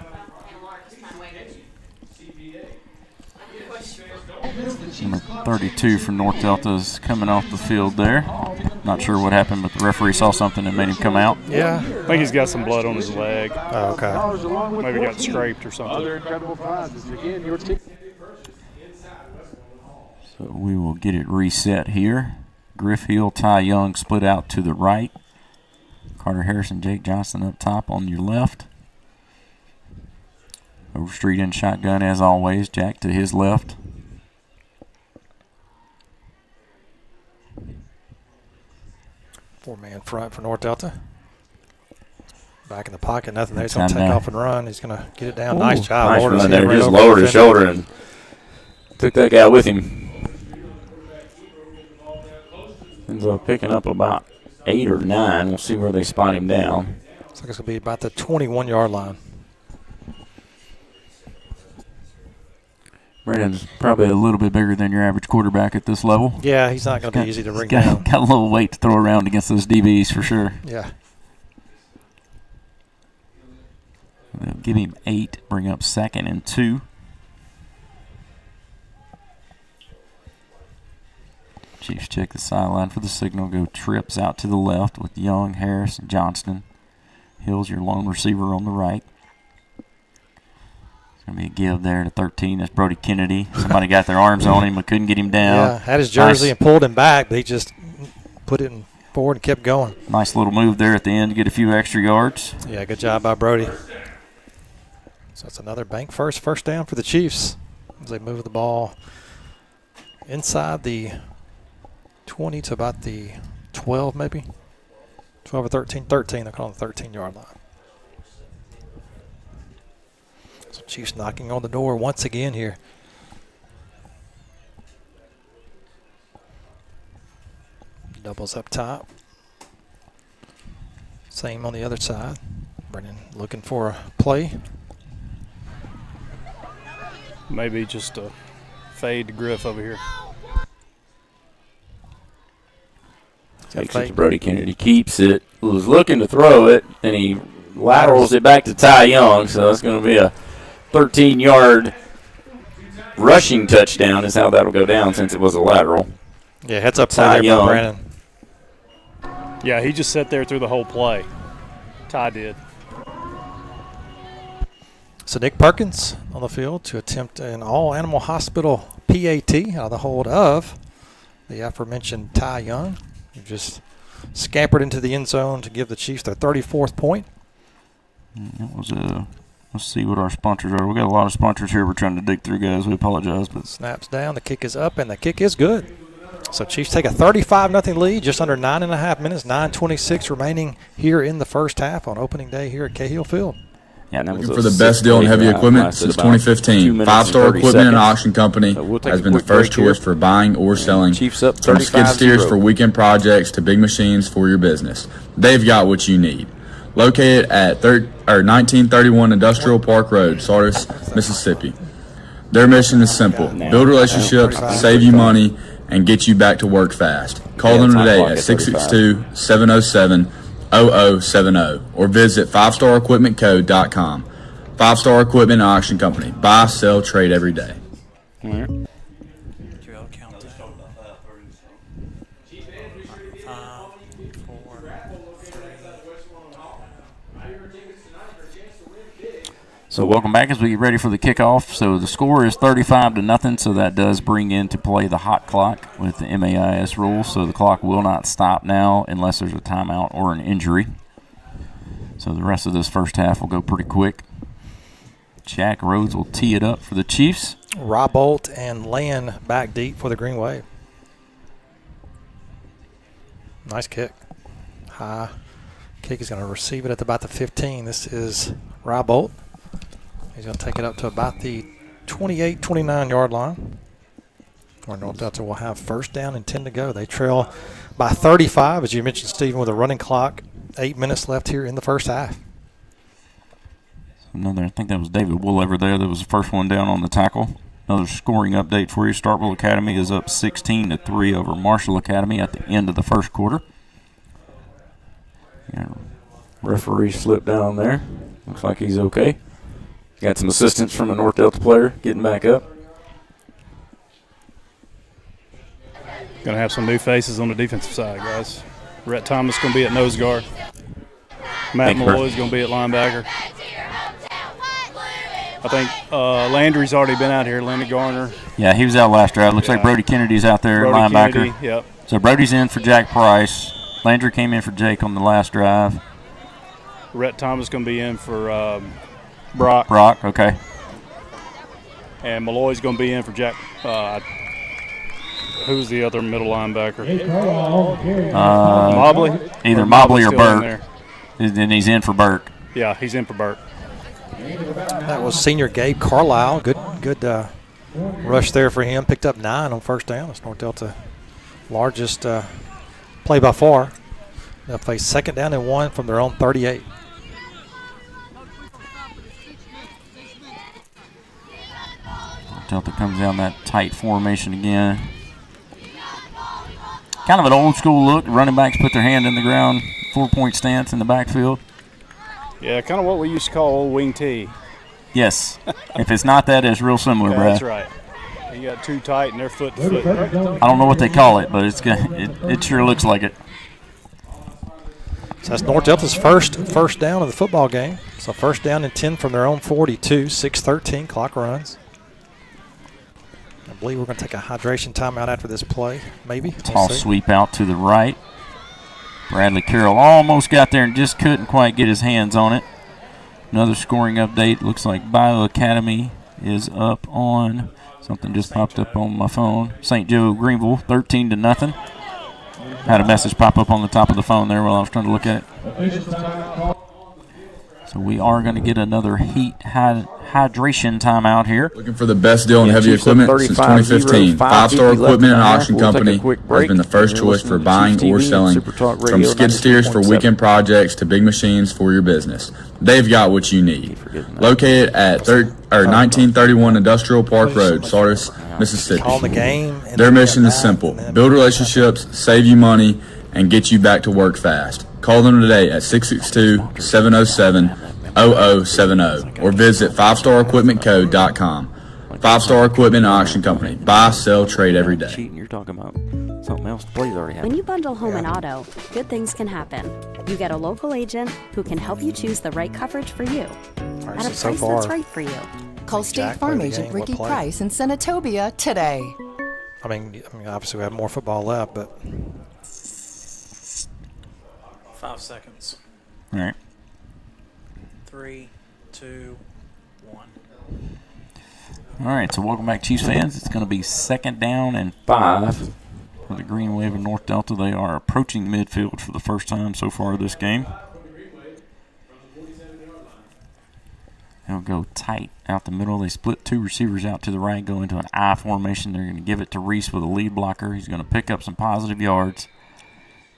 Number 32 for North Delta is coming off the field there. Not sure what happened, but the referee saw something that made him come out. Yeah. I think he's got some blood on his leg. Oh, okay. Maybe got scraped or something. So we will get it reset here. Griff Hill, Ty Young split out to the right. Carter Harrison, Jake Johnson up top on your left. Overstreet in shotgun as always. Jack to his left. Four-man front for North Delta. Back in the pocket, nothing there. He's going to take off and run. He's going to get it down. Nice job. Nice run there. Just lowered his shoulder and took that guy with him. Ends up picking up about 8 or 9. We'll see where they spot him down. Looks like it's going to be about the 21-yard line. Brandon's probably a little bit bigger than your average quarterback at this level. Yeah, he's not going to be easy to bring down. Got a little weight to throw around against those DBs for sure. Yeah. They'll give him 8, bring up 2nd and 2. Chiefs check the sideline for the signal. Go trips out to the left with Young, Harris, and Johnston. Hill's your lone receiver on the right. Going to be a give there to 13. That's Brody Kennedy. Somebody got their arms on him but couldn't get him down. Yeah, had his jersey and pulled him back, but he just put it forward and kept going. Nice little move there at the end to get a few extra yards. Yeah, good job by Brody. So it's another BankFirst first down for the Chiefs as they move the ball inside the 20 to about the 12 maybe. 12 or 13. 13, they're calling the 13-yard line. So Chiefs knocking on the door once again here. Doubles up top. Same on the other side. Brennan looking for a play. Maybe just a fade to Griff over here. Takes it to Brody Kennedy. Keeps it. Was looking to throw it, and he laterals it back to Ty Young. So that's going to be a 13-yard rushing touchdown is how that'll go down since it was a lateral. Yeah, heads up Ty there by Brandon. Yeah, he just sat there through the whole play. Ty did. So Nick Perkins on the field to attempt an all-animal hospital PAT out of the hold of the aforementioned Ty Young, who just scampered into the end zone to give the Chiefs their 34th point. It was let's see what our sponsors are. We got a lot of sponsors here we're trying to dig through, guys. We apologize. But snaps down, the kick is up, and the kick is good. So Chiefs take a 35-0 lead, just under 9.5 minutes, 9:26 remaining here in the first half on opening day here at Cahill Field. Yeah, that was for the best deal in heavy equipment since 2015. Five-Star Equipment and Auction Company has been the first choice for buying or selling. From skid steers for weekend projects to big machines for your business. They've got what you need. Located at 1931 Industrial Park Road, Sardis, Mississippi. Their mission is simple. Build relationships, save you money, and get you back to work fast. Call them today at 662-707-0070 or visit 5starequipmentco.com. 5-Star Equipment and Auction Company. Buy, sell, trade every day. So welcome back as we get ready for the kickoff. So the score is 35-0, so that does bring into play the hot clock with the MAIS rules. So the clock will not stop now unless there's a timeout or an injury. So the rest of this first half will go pretty quick. Jack Rhodes will tee it up for the Chiefs. Rob Bolt and Land back deep for the Green Wave. Nice kick. High kick. He's going to receive it at about the 15. This is Rob Bolt. He's going to take it up to about the 28, 29-yard line. Where North Delta will have first down and 10 to go. They trail by 35, as you mentioned, Stephen, with a running clock. 8 minutes left here in the first half. I think that was David Woolever there. That was the first one down on the tackle. Another scoring update for you. Starkville Academy is up 16-3 over Marshall Academy at the end of the first quarter. Referee slipped down there. Looks like he's okay. Got some assistance from a North Delta player getting back up. Going to have some new faces on the defensive side, guys. Rhett Thomas going to be at nose guard. Matt Malloy is going to be at linebacker. I think Landry's already been out here, Landry Garner. Yeah, he was out last drive. Looks like Brody Kennedy's out there, linebacker. Kennedy, yep. So Brody's in for Jack Price. Landry came in for Jake on the last drive. Rhett Thomas is going to be in for Brock. Brock, okay. And Malloy's going to be in for Jack. Who's the other middle linebacker? Mobley? Either Mobley or Burke. Then he's in for Burke. Yeah, he's in for Burke. That was senior Gabe Carlisle. Good rush there for him. Picked up 9 on first down. It's North Delta largest play by far. They'll face second down and 1 from their own 38. Delta comes down that tight formation again. Kind of an old school look. Running backs put their hand in the ground, 4-point stance in the backfield. Yeah, kind of what we used to call old wing T. Yes. If it's not that, it's real similar, yeah, Brad. That's right. You got too tight and they're foot to foot. I don't know what they call it, but it sure looks like it. So that's North Delta's first down of the football game. So first down and 10 from their own 42, 6:13, clock runs. I believe we're going to take a hydration timeout after this play, maybe. Toss sweep out to the right. Bradley Carroll almost got there and just couldn't quite get his hands on it. Another scoring update. Looks like Bio Academy is up on, something just popped up on my phone. St. Joe Greenville, 13-0. Had a message pop up on the top of the phone there while I was trying to look at it. So we are going to get another hydration timeout here. Looking for the best deal in heavy equipment since 2015. Five-Star Equipment and Auction Company has been the first choice for buying or selling, from skid steers for weekend projects to big machines for your business. They've got what you need. Located at 1931 Industrial Park Road, Sardis, Mississippi. Their mission is simple: build relationships, save you money, and get you back to work fast. Call them today at 662-707-0070 or visit 5starequipmentco.com. 5-Star Equipment and Auction Company. Buy, sell, trade every day. You're talking about something else. The play's already happened. When you bundle home and auto, good things can happen. You get a local agent who can help you choose the right coverage for you at a price that's right for you. Call State Farm agent Ricky Price in Senatobia today. I mean, obviously we have more football left, but 5 seconds. All right. 3, 2, 1. All right, so welcome back, Chiefs fans. It's going to be second down and 5 for the Green Wave of North Delta. They are approaching midfield for the first time so far this game. They'll go tight out the middle. They split 2 receivers out to the right, go into an I formation. They're going to give it to Reese with a lead blocker. He's going to pick up some positive yards.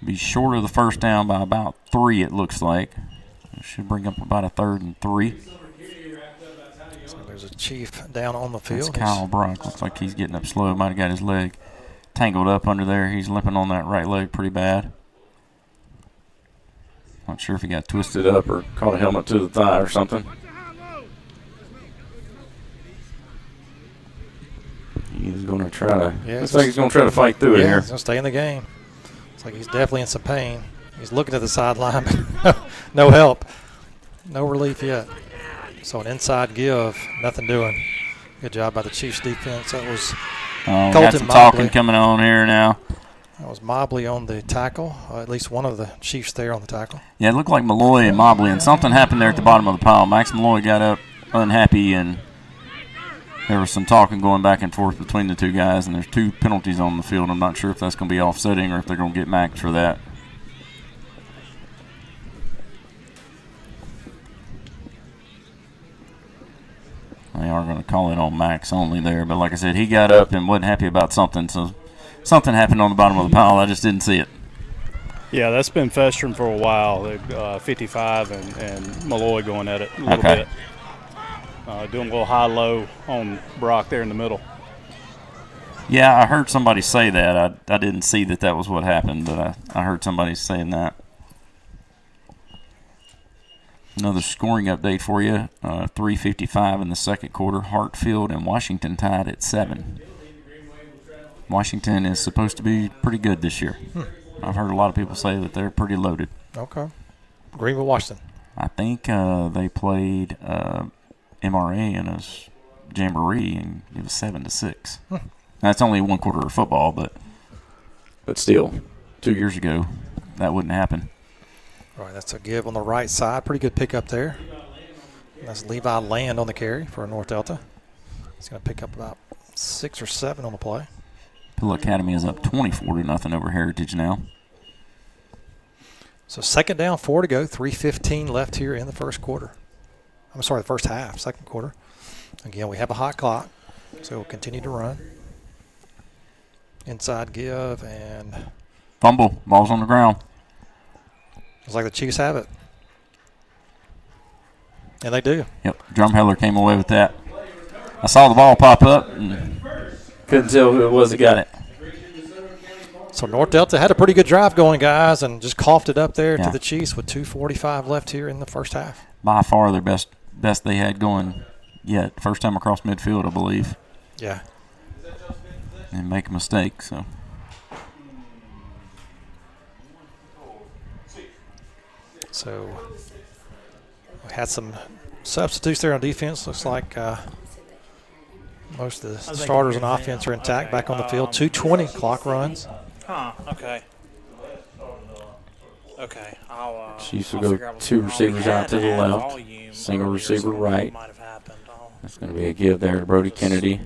Be short of the first down by about 3, it looks like. It should bring up about a 3rd and 3. So there's a Chief down on the field. That's Kyle Brock. Looks like he's getting up slow. Might have got his leg tangled up under there. He's limping on that right leg pretty bad. Not sure if he got twisted up or caught a helmet to the thigh or something. He's going to try to. Yeah, looks like he's going to try to fight through it here. He's going to stay in the game. It's like he's definitely in some pain. He's looking at the sideline, but no help, no relief yet. So an inside give, nothing doing. Good job by the Chiefs defense. That was Got Colton some Mobley. talking coming on here now. That was Mobley on the tackle, at least one of the Chiefs there on the tackle. Yeah, it looked like Malloy and Mobley, and something happened there at the bottom of the pile. Max Malloy got up unhappy, and there was some talking going back and forth between the two guys, and there's 2 penalties on the field. I'm not sure if that's going to be offsetting or if they're going to get maxed for that. They are going to call it on Max only there. But like I said, he got up and wasn't happy about something, so something happened on the bottom of the pile. I just didn't see it. Yeah, that's been festering for a while. 55 and Malloy going at it a little bit. Doing a little high-low on Brock there in the middle. Yeah, I heard somebody say that. I didn't see that was what happened, but I heard somebody saying that. Another scoring update for you. 3:55 in the second quarter. Hartfield and Washington tied at 7. Washington is supposed to be pretty good this year. I've heard a lot of people say that they're pretty loaded. Okay. Greenville, Washington. I think they played MRA in a jamboree, and it was 7-6. That's only one quarter of football, but still, 2 years ago, that wouldn't happen. All right, that's a give on the right side. Pretty good pickup there. That's Levi Land on the carry for North Delta. He's going to pick up about 6 or 7 on the play. Pill Academy is up 24-0 over Heritage now. So second down, 4 to go, 3:15 left here in the first quarter. I'm sorry, the first half, second quarter. Again, we have a hot clock, so we'll continue to run. Inside give and fumble. Ball's on the ground. Looks like the Chiefs have it. And they do. Yep, Drumheller came away with that. I saw the ball pop up and couldn't tell who it was that got it. So North Delta had a pretty good drive going, guys, and just coughed it up there to the Chiefs with 2:45 left here in the first half. By far their best they had going yet. First time across midfield, I believe. Yeah. And make a mistake, so. So we had some substitutes there on defense. Looks like most of the starters on offense are intact, back on the field. 2:20 clock runs. Okay. Okay. Chiefs will go 2 receivers out to the left, single receiver right. That's going to be a give there to Brody Kennedy.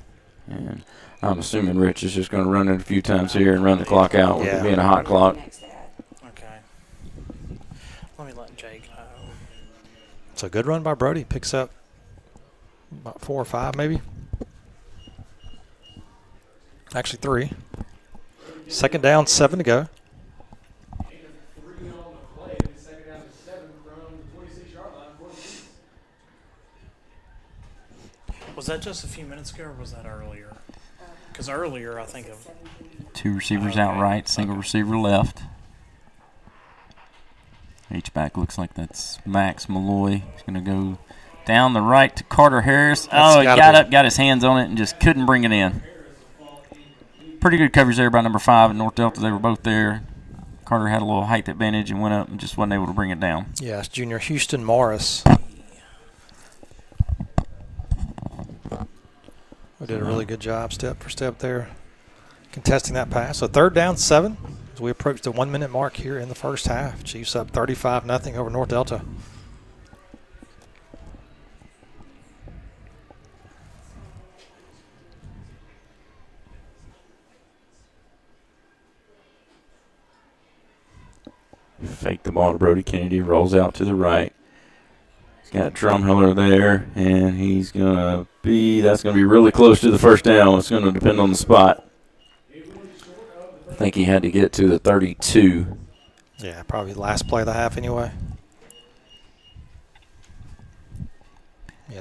And I'm assuming Rich is just going to run it a few times here and run the clock out with it being a hot clock. Okay. Let me let Jake know. It's a good run by Brody. Picks up about 4 or 5 maybe. Actually 3. Second down, 7 to go. Was that just a few minutes ago, or was that earlier? Because earlier, I think of 2 receivers out right, single receiver left. H-back looks like that's Max Malloy. He's going to go down the right to Carter Harris. He got up, got his hands on it, and just couldn't bring it in. Pretty good coverage there by number 5 at North Delta. They were both there. Carter had a little height advantage and went up and just wasn't able to bring it down. Yeah, it's junior Houston Morris. We did a really good job step for step there, contesting that pass. So third down, 7 as we approach the 1 minute mark here in the first half. Chiefs up 35-0 over North Delta. Fake the ball to Brody Kennedy, rolls out to the right. He's got Drumheller there, and he's going to be, that's going to be really close to the first down. It's going to depend on the spot. I think he had to get to the 32. Yeah, probably the last play of the half anyway.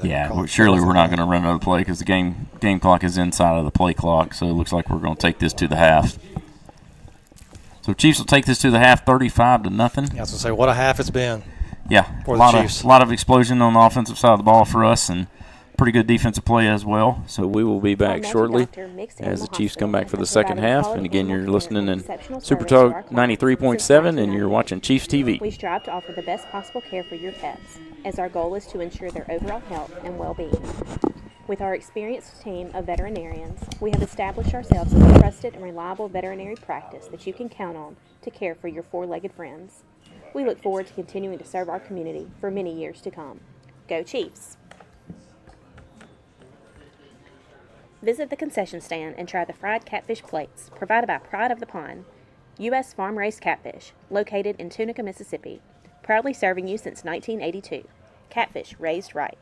Yeah, surely we're not going to run another play because the game clock is inside of the play clock, so it looks like we're going to take this to the half. So Chiefs will take this to the half, 35-0. I was going to say, what a half it's been. Yeah, for the Chiefs. A lot of explosion on the offensive side of the ball for us, and pretty good defensive play as well. So we will be back shortly as the Chiefs come back for the second half. And again, you're listening in Super Talk 93.7, and you're watching Chiefs TV. We strive to offer the best possible care for your pets, as our goal is to ensure their overall health and well-being. With our experienced team of veterinarians, we have established ourselves as a trusted and reliable veterinary practice that you can count on to care for your four-legged friends. We look forward to continuing to serve our community for many years to come. Go Chiefs! Visit the concession stand and try the fried catfish plates provided by Pride of the Pond, U.S. farm-raised catfish, located in Tunica, Mississippi. Proudly serving you since 1982. Catfish raised right.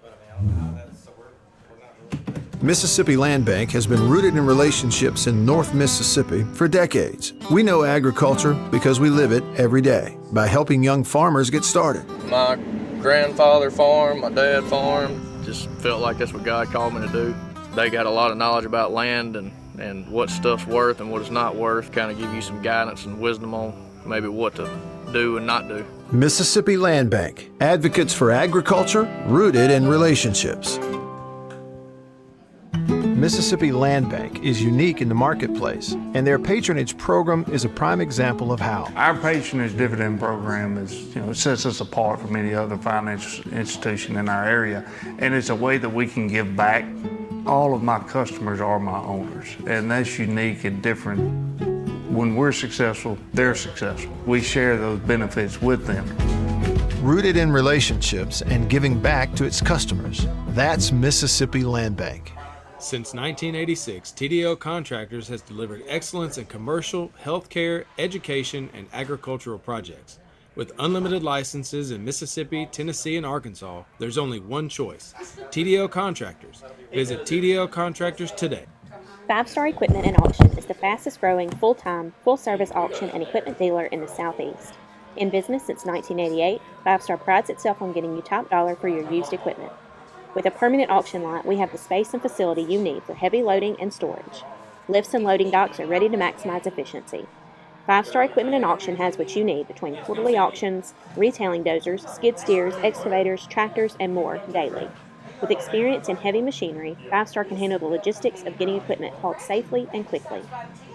Mississippi Land Bank has been rooted in relationships in North Mississippi for decades. We know agriculture because we live it every day by helping young farmers get started. My grandfather farmed, my dad farmed, just felt like that's what God called me to do. They got a lot of knowledge about land and what stuff's worth and what it's not worth, kind of give you some guidance and wisdom on maybe what to do and not do. Mississippi Land Bank, advocates for agriculture rooted in relationships. Mississippi Land Bank is unique in the marketplace, and their patronage program is a prime example of how. Our patronage dividend program is, it sets us apart from any other financial institution in our area, and it's a way that we can give back. All of my customers are my owners, and that's unique and different. When we're successful, they're successful. We share those benefits with them. Rooted in relationships and giving back to its customers. That's Mississippi Land Bank. Since 1986, TDO Contractors has delivered excellence in commercial, healthcare, education, and agricultural projects. With unlimited licenses in Mississippi, Tennessee, and Arkansas, there's only one choice: TDO Contractors. Visit TDO Contractors today. 5-Star Equipment and Auction is the fastest growing full-time, full-service auction and equipment dealer in the Southeast. In business since 1988, 5-Star prides itself on getting you top dollar for your used equipment. With a permanent auction lot, we have the space and facility you need for heavy loading and storage. Lifts and loading docks are ready to maximize efficiency. 5-Star Equipment and Auction has what you need between quarterly auctions, retailing dozers, skid steers, excavators, tractors, and more daily. With experience in heavy machinery, 5-Star can handle the logistics of getting equipment hauled safely and quickly.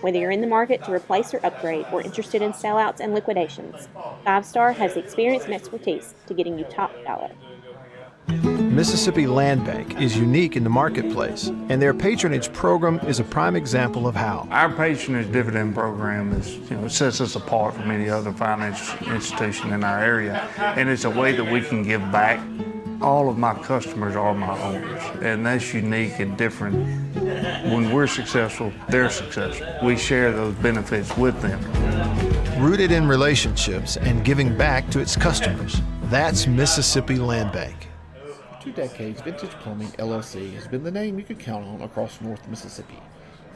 Whether you're in the market to replace or upgrade or interested in sellouts and liquidations, 5-Star has the experience and expertise to getting you top dollar. Mississippi Land Bank is unique in the marketplace, and their patronage program is a prime example of how. Our patronage dividend program is, it sets us apart from any other financial institution in our area, and it's a way that we can give back. All of my customers are my owners, and that's unique and different. When we're successful, they're successful. We share those benefits with them. Rooted in relationships and giving back to its customers. That's Mississippi Land Bank. For 2 decades, Vintage Plumbing, LLC has been the name you can count on across North Mississippi.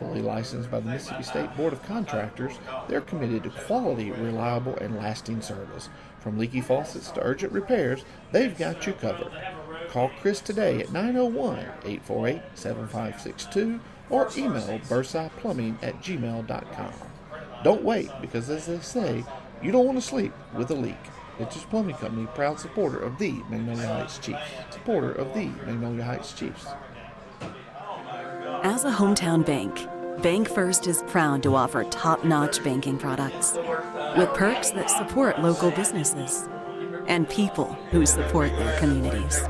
Fully licensed by the Mississippi State Board of Contractors, they're committed to quality, reliable, and lasting service. From leaky faucets to urgent repairs, they've got you covered. Call Chris today at 901-848-7562 or email bursiplumbing@gmail.com. Don't wait, because as they say, you don't want to sleep with a leak. Vintage Plumbing Company, proud supporter of the Magnolia Heights Chiefs. Supporter of the Magnolia Heights Chiefs. As a hometown bank, BankFirst is proud to offer top-notch banking products with perks that support local businesses and people who support their communities.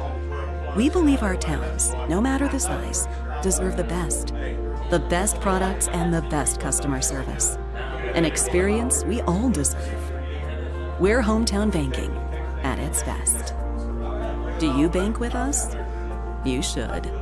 We believe our towns, no matter the size, deserve the best products and the best customer service, an experience we all deserve. We're hometown banking at its best. Do you bank with us? You should.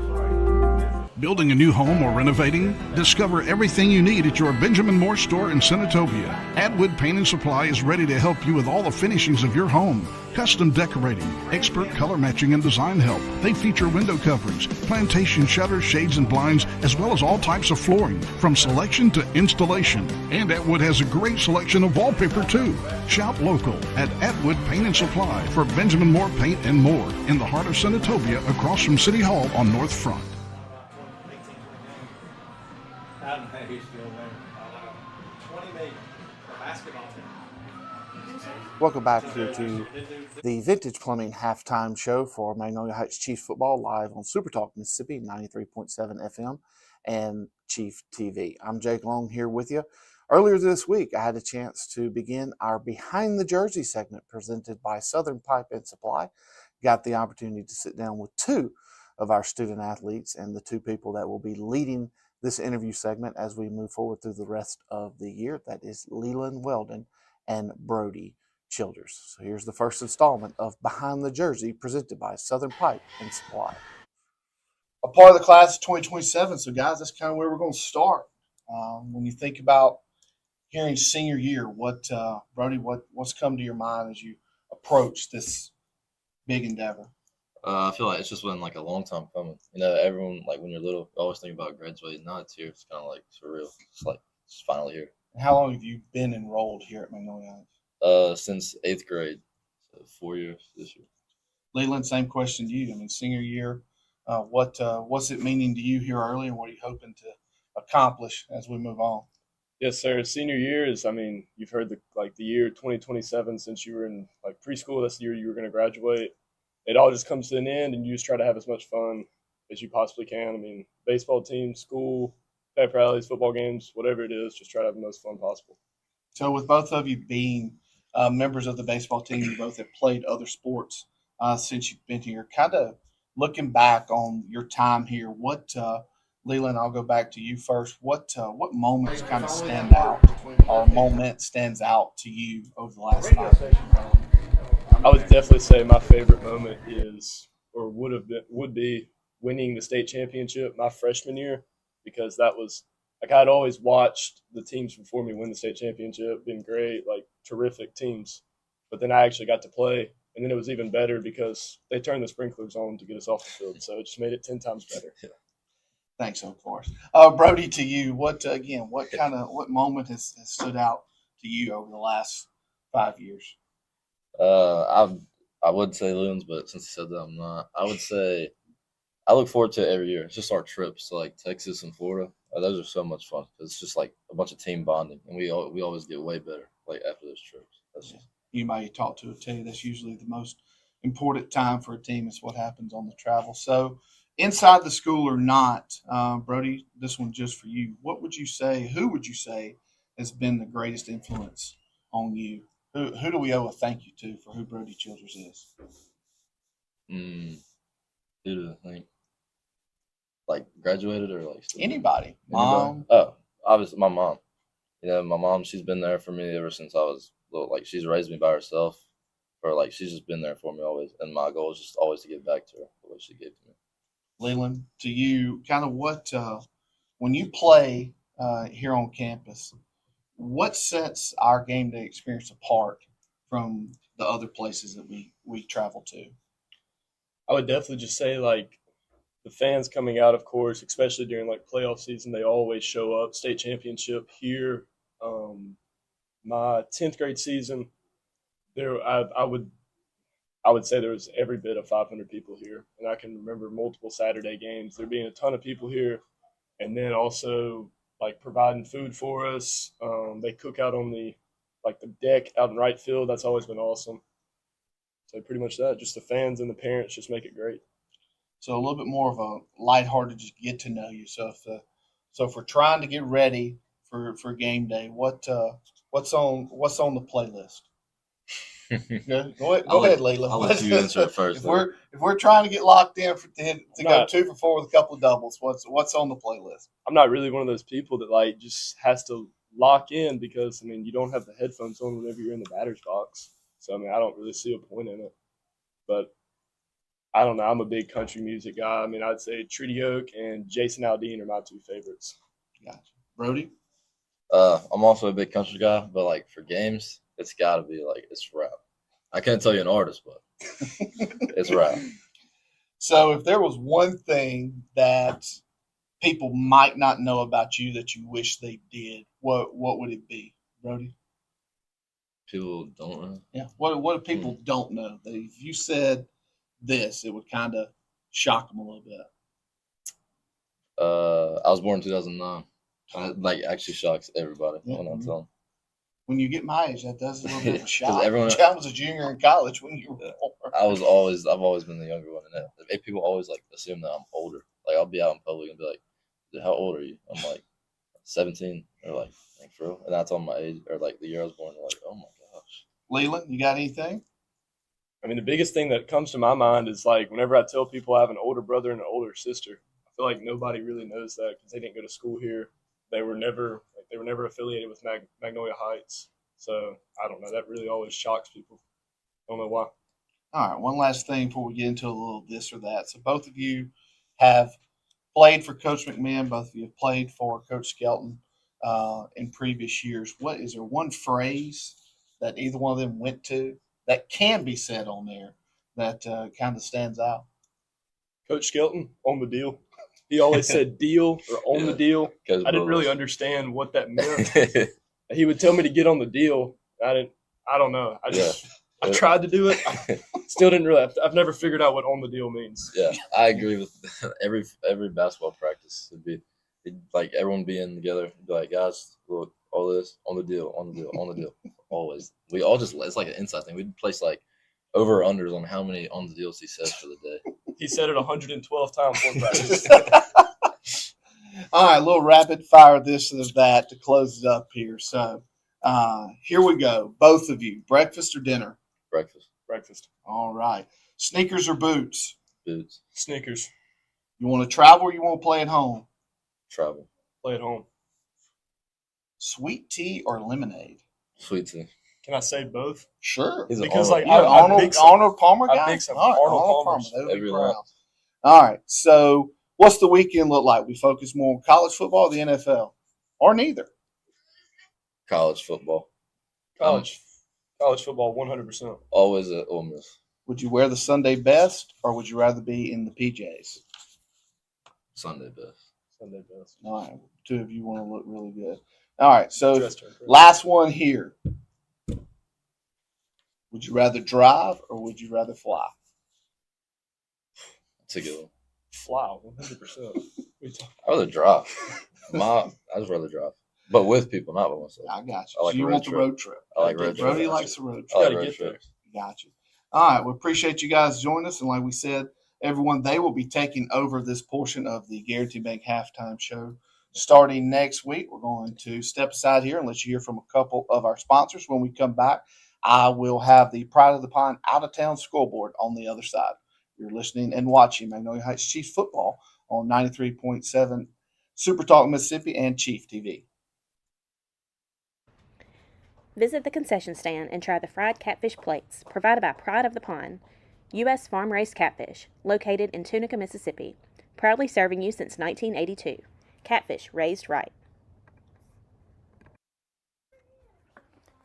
Building a new home or renovating? Discover everything you need at your Benjamin Moore store in Senatobia. Atwood Paint and Supply is ready to help you with all the finishings of your home. Custom decorating, expert color matching and design help. They feature window coverings, plantation shutters, shades and blinds, as well as all types of flooring, from selection to installation. And Atwood has a great selection of wallpaper too. Shop local at Atwood Paint and Supply for Benjamin Moore Paint and More in the heart of Senatobia, across from City Hall on North Front. Welcome back here to the Vintage Plumbing halftime show for Magnolia Heights Chiefs football, live on Super Talk Mississippi 93.7 FM and Chief TV. I'm Jake Long here with you. Earlier this week, I had a chance to begin our Behind the Jersey segment presented by Southern Pipe and Supply. Got the opportunity to sit down with 2 of our student athletes and the 2 people that will be leading this interview segment as we move forward through the rest of the year. That is Leland Weldon and Brody Childers. So here's the first installment of Behind the Jersey presented by Southern Pipe and Supply. A part of the class of 2027. So guys, that's kind of where we're going to start. When you think about hearing senior year, Brody, what's come to your mind as you approach this big endeavor? I feel like it's just been like a long time coming. You know, everyone, like when you're little, you always think about graduating. Now it's here. It's kind of like surreal. It's like it's finally here. How long have you been enrolled here at Magnolia Heights? Since 8th grade, so 4 years this year. Leland, same question to you. I mean, senior year, what's it meaning to you here early, and what are you hoping to accomplish as we move on? Yes, sir. Senior year is, I mean, you've heard the year 2027 since you were in like preschool. That's the year you were going to graduate. It all just comes to an end, and you just try to have as much fun as you possibly can. I mean, baseball team, school, pep rallies, football games, whatever it is, just try to have the most fun possible. So with both of you being members of the baseball team, you both have played other sports since you've been here. Kind of looking back on your time here, Leland, I'll go back to you first. What moments kind of stand out, or moment stands out to you over the last 5 years? I would definitely say my favorite moment is, or would be winning the state championship my freshman year, because that was like I'd always watched the teams before me win the state championship, been great, like terrific teams, but then I actually got to play, and then it was even better because they turned the sprinklers on to get us off the field, so it just made it 10 times better. Thanks, of course. Brody, to you, what moment has stood out to you over the last 5 years? I would say Loons, but since you said that, I'm not. I would say I look forward to it every year. It's just our trips to like Texas and Florida. Those are so much fun because it's just like a bunch of team bonding, and we always get way better like after those trips. Anybody you talk to will tell you that's usually the most important time for a team is what happens on the travel. So, inside the school or not, Brody, this one just for you. Who would you say has been the greatest influence on you? Who do we owe a thank you to for who Brody Childers is? Who do I think? Like graduated or like anybody? Mom? Oh, obviously my mom. You know, my mom, she's been there for me ever since I was little. Like she's raised me by herself, or like she's just been there for me always. And my goal is just always to give back to her for what she gave to me. Leland, to you, kind of what when you play here on campus, what sets our game day experience apart from the other places that we travel to? I would definitely just say like the fans coming out, of course, especially during like playoff season, they always show up. State championship here, my 10th grade season, I would say there was every bit of 500 people here, and I can remember multiple Saturday games. There being a ton of people here, and then also like providing food for us. They cook out on the deck out in right field. That's always been awesome. So pretty much that. Just the fans and the parents just make it great. So a little bit more of a lighthearted, just get to know you. So if we're trying to get ready for game day, what's on the playlist? Go ahead, Leila. I'll let you answer it first. If we're trying to get locked in to go 2 for 4 with a couple of doubles, what's on the playlist? I'm not really one of those people that like just has to lock in because I mean you don't have the headphones on whenever you're in the batter's box. So I mean I don't really see a point in it. But I don't know. I'm a big country music guy. I mean I'd say Treaty Oak and Jason Aldean are my 2 favorites. Gotcha. Brody? I'm also a big country guy, but like for games, it's got to be like it's rap. I can't tell you an artist, but it's rap. So if there was one thing that people might not know about you that you wish they did, what would it be, Brody? People don't know. Yeah. What if people don't know? That if you said this, it would kind of shock them a little bit. I was born in 2009. Like actually shocks everybody when I'm telling. When you get my age, that does a little bit of a shock. Everyone was a junior in college when you were born. I've always been the younger one, and people always like assume that I'm older. Like I'll be out in public and be like, "How old are you?" I'm like, 17. They're like, "For real?" And that's on my age or like the year I was born. They're like, "Oh my gosh." Leland, you got anything? I mean, the biggest thing that comes to my mind is like whenever I tell people I have an older brother and an older sister, I feel like nobody really knows that because they didn't go to school here. They were never affiliated with Magnolia Heights. So I don't know. That really always shocks people. I don't know why. All right. One last thing before we get into a little this or that. So both of you have played for Coach McMahon. Both of you have played for Coach Skelton in previous years. Is there one phrase that either one of them went to that can be said on there that kind of stands out? Coach Skelton, on the deal. He always said deal or on the deal. I didn't really understand what that meant. He would tell me to get on the deal. I don't know. I tried to do it. I still didn't really. I've never figured out what on the deal means. Yeah, I agree with every basketball practice would be like everyone being together. Be like, guys, look, all this on the deal, on the deal, on the deal. Always. We all just, it's like an inside thing. We'd place like over or unders on how many on the deals he says for the day. He said it 112 times one practice. All right, a little rapid fire this and that to close it up here. So here we go. Both of you, breakfast or dinner? Breakfast. Breakfast. All right. Sneakers or boots? Boots. Sneakers. You want to travel or you want to play at home? Travel. Play at home. Sweet tea or lemonade? Sweet tea. Can I say both? Sure. Because like Arnold Palmer guy? I big some All right, Arnold Palmer. They would be Every proud. line. All right. So what's the weekend look like? We focus more on college football or the NFL? Or neither? College football. College football, 100%. Always at Ole Miss. Would you wear the Sunday best or would you rather be in the PJs? Sunday best. Sunday best. All right. Two of you want to look really good. All right. So last one here. Would you rather drive or would you rather fly? That's a good one. Fly, 100%. I'd rather drive. I'd just rather drive. But with people, not by myself. I got you. I like So you want the road trip. I like road trips. Brody likes the road trip. I like road trips. Got you. All right. We appreciate you guys joining us. And like we said, everyone, they will be taking over this portion of the Guarantee Bank halftime show. Starting next week, we're going to step aside here and let you hear from a couple of our sponsors. When we come back, I will have the Pride of the Pine out-of-town scoreboard on the other side. You're listening and watching Magnolia Heights Chiefs football on 93.7 Super Talk Mississippi and Chief TV. Visit the concession stand and try the fried catfish plates provided by Pride of the Pond, U.S. farm-raised catfish, located in Tunica, Mississippi, proudly serving you since 1982. Catfish raised right.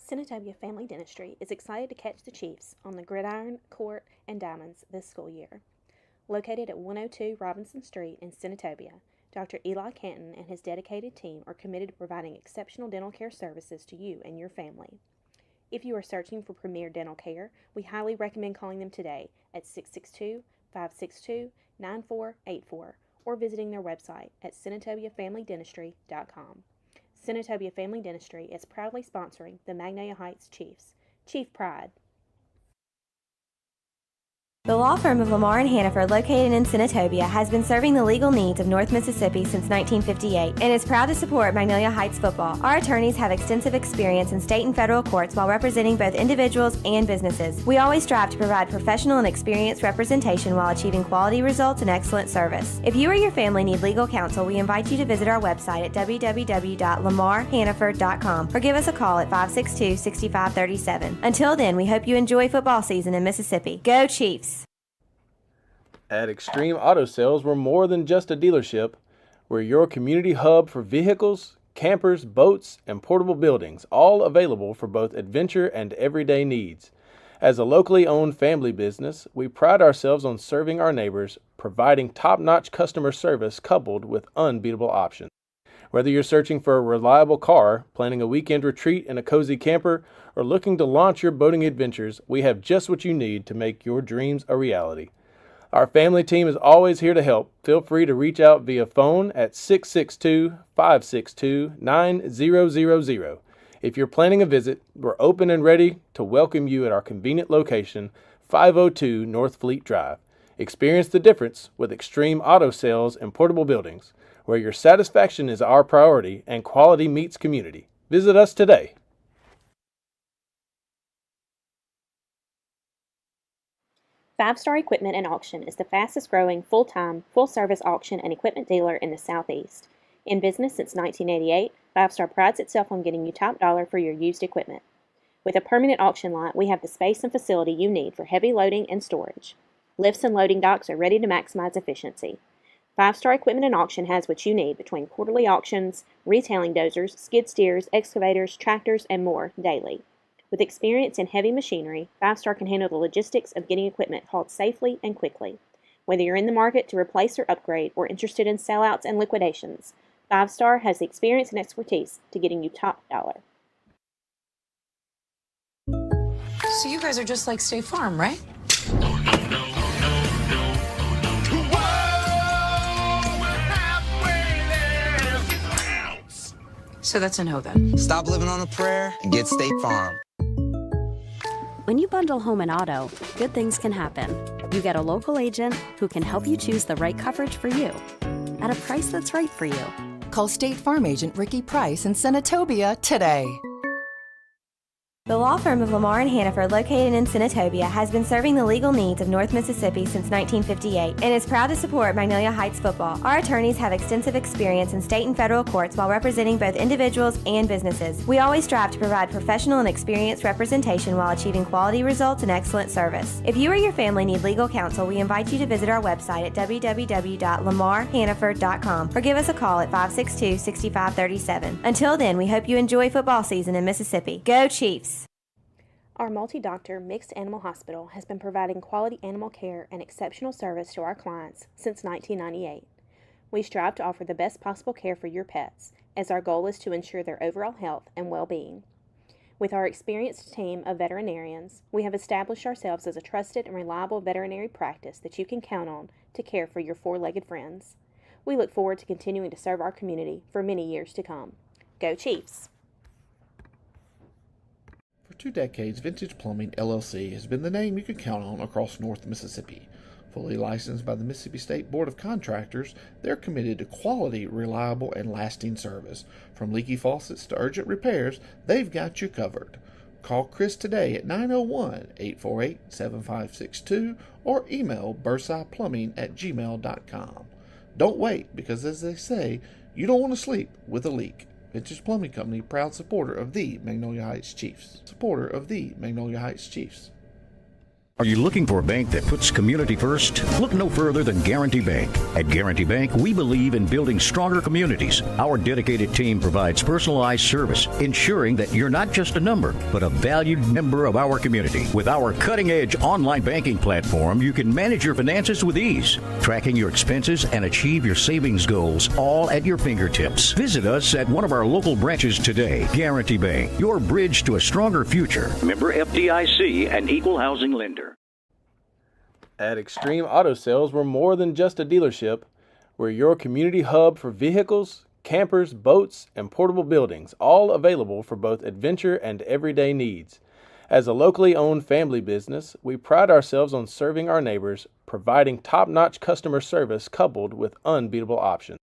Senatobia Family Dentistry is excited to catch the Chiefs on the gridiron, court, and diamonds this school year. Located at 102 Robinson Street in Senatobia, Dr. Eli Canton and his dedicated team are committed to providing exceptional dental care services to you and your family. If you are searching for premier dental care, we highly recommend calling them today at 662-562-9484 or visiting their website at SenatobiaFamilyDentistry.com. Senatobia Family Dentistry is proudly sponsoring the Magnolia Heights Chiefs. Chief Pride. The law firm of Lamar & Hannaford, located in Senatobia, has been serving the legal needs of North Mississippi since 1958 and is proud to support Magnolia Heights football. Our attorneys have extensive experience in state and federal courts while representing both individuals and businesses. We always strive to provide professional and experienced representation while achieving quality results and excellent service. If you or your family need legal counsel, we invite you to visit our website at www.lamarhannaford.com or give us a call at 562-6537. Until then, we hope you enjoy football season in Mississippi. Go Chiefs! At Extreme Auto Sales, we're more than just a dealership. We're your community hub for vehicles, campers, boats, and portable buildings, all available for both adventure and everyday needs. As a locally owned family business, we pride ourselves on serving our neighbors, providing top-notch customer service coupled with unbeatable options. Whether you're searching for a reliable car, planning a weekend retreat in a cozy camper, or looking to launch your boating adventures, we have just what you need to make your dreams a reality. Our family team is always here to help. Feel free to reach out via phone at 662-562-9000. If you're planning a visit, we're open and ready to welcome you at our convenient location, 502 North Fleet Drive. Experience the difference with Extreme Auto Sales and Portable Buildings, where your satisfaction is our priority and quality meets community. Visit us today. Five Star Equipment and Auction is the fastest growing full-time, full-service auction and equipment dealer in the Southeast. In business since 1988, 5 Star prides itself on getting you top dollar for your used equipment. With a permanent auction lot, we have the space and facility you need for heavy loading and storage. Lifts and loading docks are ready to maximize efficiency. 5 Star Equipment and Auction has what you need between quarterly auctions, retailing dozers, skid steers, excavators, tractors, and more daily. With experience in heavy machinery, 5 Star can handle the logistics of getting equipment hauled safely and quickly. Whether you're in the market to replace or upgrade or interested in sellouts and liquidations, 5 Star has the experience and expertise to getting you top dollar. So you guys are just like State Farm, right? So that's a no then. Stop living on a prayer and get State Farm. When you bundle home and auto, good things can happen. You get a local agent who can help you choose the right coverage for you at a price that's right for you. Call State Farm agent Ricky Price in Senatobia today. The law firm of Lamar & Hannaford, located in Senatobia, has been serving the legal needs of North Mississippi since 1958 and is proud to support Magnolia Heights football. Our attorneys have extensive experience in state and federal courts while representing both individuals and businesses. We always strive to provide professional and experienced representation while achieving quality results and excellent service. If you or your family need legal counsel, we invite you to visit our website at www.lamarhannaford.com or give us a call at 562-6537. Until then, we hope you enjoy football season in Mississippi. Go Chiefs! Our multi-doctor mixed animal hospital has been providing quality animal care and exceptional service to our clients since 1998. We strive to offer the best possible care for your pets, as our goal is to ensure their overall health and well-being. With our experienced team of veterinarians, we have established ourselves as a trusted and reliable veterinary practice that you can count on to care for your four-legged friends. We look forward to continuing to serve our community for many years to come. Go Chiefs! For 2 decades, Vintage Plumbing, LLC has been the name you can count on across North Mississippi. Fully licensed by the Mississippi State Board of Contractors, they're committed to quality, reliable, and lasting service. From leaky faucets to urgent repairs, they've got you covered. Call Chris today at 901-848-7562 or email bursiplumbing@gmail.com. Don't wait, because as they say, you don't want to sleep with a leak. Vintage Plumbing Company, proud supporter of the Magnolia Heights Chiefs. Supporter of the Magnolia Heights Chiefs. Are you looking for a bank that puts community first? Look no further than Guarantee Bank. At Guarantee Bank, we believe in building stronger communities. Our dedicated team provides personalized service, ensuring that you're not just a number, but a valued member of our community. With our cutting-edge online banking platform, you can manage your finances with ease, tracking your expenses and achieve your savings goals, all at your fingertips. Visit us at one of our local branches today. Guarantee Bank, your bridge to a stronger future. Member FDIC and equal housing lender. At Extreme Auto Sales, we're more than just a dealership. We're your community hub for vehicles, campers, boats, and portable buildings, all available for both adventure and everyday needs. As a locally owned family business, we pride ourselves on serving our neighbors, providing top-notch customer service coupled with unbeatable options.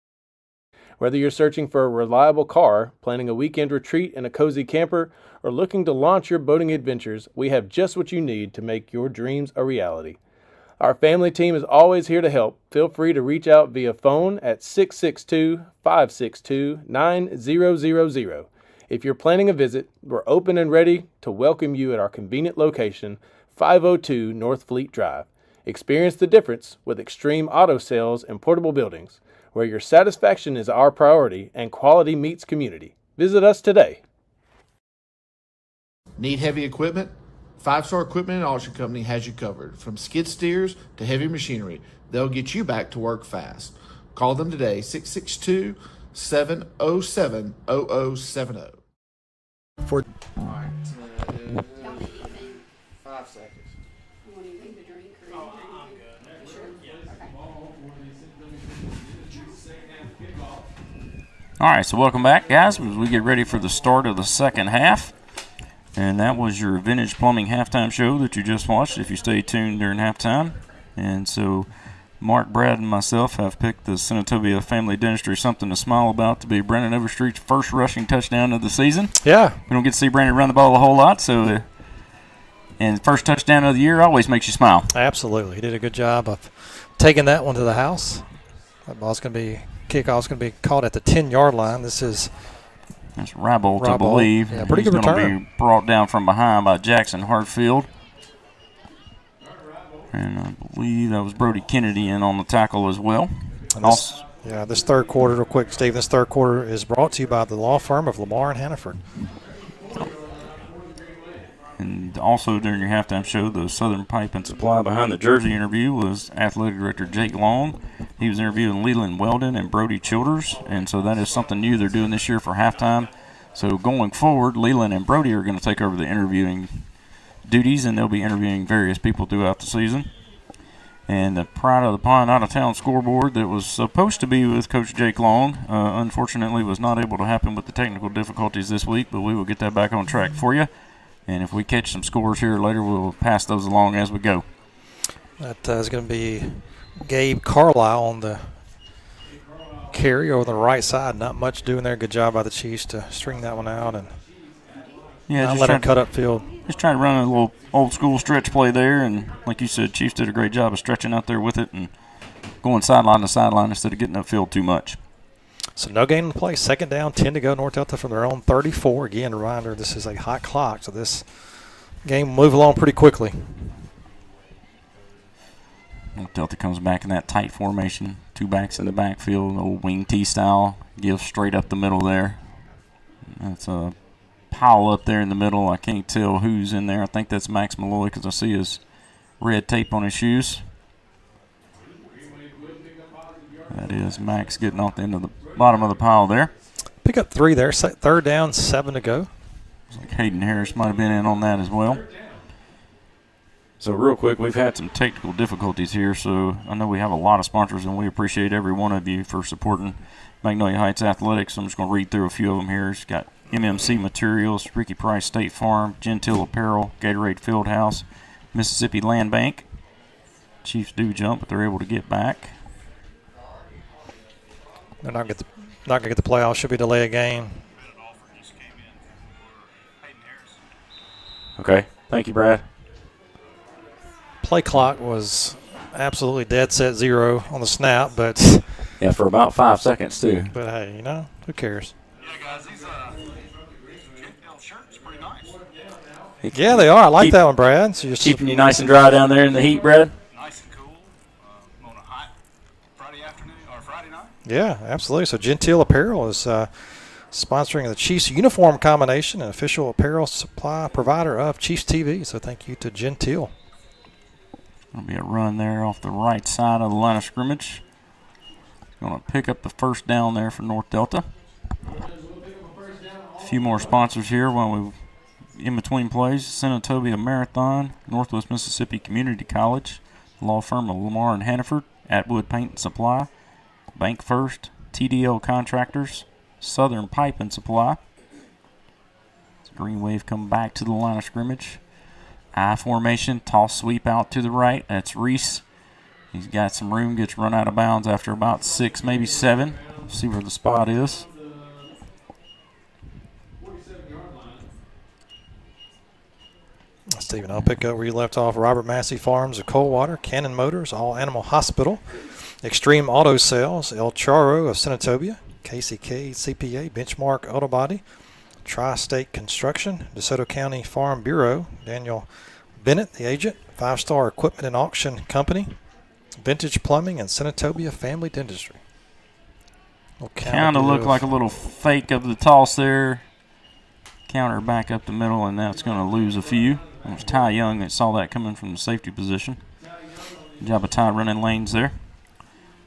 Whether you're searching for a reliable car, planning a weekend retreat in a cozy camper, or looking to launch your boating adventures, we have just what you need to make your dreams a reality. Our family team is always here to help. Feel free to reach out via phone at 662-562-9000. If you're planning a visit, we're open and ready to welcome you at our convenient location, 502 North Fleet Drive. Experience the difference with Extreme Auto Sales and Portable Buildings, where your satisfaction is our priority and quality meets community. Visit us today. Need heavy equipment? 5 Star Equipment and Auction Company has you covered. From skid steers to heavy machinery, they'll get you back to work fast. Call them today, 662-707-0070. For 5 seconds. All right, so welcome back, guys, as we get ready for the start of the second half. And that was your Vintage Plumbing halftime show that you just watched, if you stay tuned during halftime. And so Mark, Brad, and myself have picked the Senatobia Family Dentistry Something to Smile About to be Brandon Overstreet's first rushing touchdown of the season. Yeah. We don't get to see Brandon run the ball a whole lot, so and first touchdown of the year always makes you smile. Absolutely. He did a good job of taking that one to the house. That ball's going to be, kickoff's going to be caught at the 10-yard line. This is... That's Rybolt, I believe. Yeah, pretty good return. He's going to be brought down from behind by Jackson Hartfield. And I believe that was Brody Kennedy in on the tackle as well. This third quarter, real quick, Steve, this third quarter is brought to you by the law firm of Lamar & Hannaford. And also during your halftime show, the Southern Pipe and Supply behind the jersey interview was Athletic Director Jake Long. He was interviewing Leland Weldon and Brody Childers, and so that is something new they're doing this year for halftime. So going forward, Leland and Brody are going to take over the interviewing duties, and they'll be interviewing various people throughout the season. And the Pride of the Pine out-of-town scoreboard that was supposed to be with Coach Jake Long, unfortunately was not able to happen with the technical difficulties this week, but we will get that back on track for you. And if we catch some scores here later, we'll pass those along as we go. That is going to be Gabe Carlisle on the carry over the right side. Not much doing there. Good job by the Chiefs to string that one out and not let him cut up field. Just trying to run a little old-school stretch play there, and like you said, Chiefs did a great job of stretching out there with it and going sideline to sideline instead of getting upfield too much. So no game to play. Second down, 10 to go. North Delta from their own 34. Again, a reminder, this is a hot clock, so this game will move along pretty quickly. North Delta comes back in that tight formation. Two backs in the backfield, old wing T style. Give straight up the middle there. That's a pile up there in the middle. I can't tell who's in there. I think that's Max Malloy because I see his red tape on his shoes. That is Max getting off the end of the bottom of the pile there. Pick up 3 there. Third down, 7 to go. Looks like Hayden Harris might have been in on that as well. So real quick, we've had some technical difficulties here, so I know we have a lot of sponsors, and we appreciate every one of you for supporting Magnolia Heights Athletics. I'm just going to read through a few of them here. It's got MMC Materials, Ricky Price State Farm, Gentile Apparel, Gatorade Fieldhouse, Mississippi Land Bank. Chiefs do jump, but they're able to get back. They're not going to get the playoffs. Should be delay a game. Okay. Thank you, Brad. Play clock was absolutely dead set 0 on the snap, but yeah, for about 5 seconds too. But hey, you know, who cares? Yeah, guys, these shirts pretty nice. Yeah, they are. I like that one, Brad. So you're keeping you nice and dry down there in the heat, Brad. Nice and cool on a hot Friday afternoon or Friday night. Yeah, absolutely. So Gentile Apparel is sponsoring the Chiefs uniform combination, an official apparel supply provider of Chiefs TV. So thank you to Gentile. There'll be a run there off the right side of the line of scrimmage. Going to pick up the first down there for North Delta. A few more sponsors here while we in between plays. Senatobia Marathon, Northwest Mississippi Community College, law firm of Lamar and Hannaford, Atwood Paint and Supply, BankFirst, TDL Contractors, Southern Pipe and Supply. Green Wave come back to the line of scrimmage. I formation, toss sweep out to the right. That's Reese. He's got some room, gets run out of bounds after about 6, maybe 7. We'll see where the spot is. Stephen, I'll pick up where you left off. Robert Massey Farms of Coldwater, Cannon Motors, All Animal Hospital, Extreme Auto Sales, El Charo of Senatobia, KCK CPA, Benchmark Auto Body, Tri-State Construction, DeSoto County Farm Bureau, Daniel Bennett, the agent, 5-Star Equipment and Auction Company, Vintage Plumbing, and Senatobia Family Dentistry. Kind of looked like a little fake of the toss there. Counter back up the middle, and that's going to lose a few. It was Ty Young that saw that coming from the safety position. Good job of Ty running lanes there.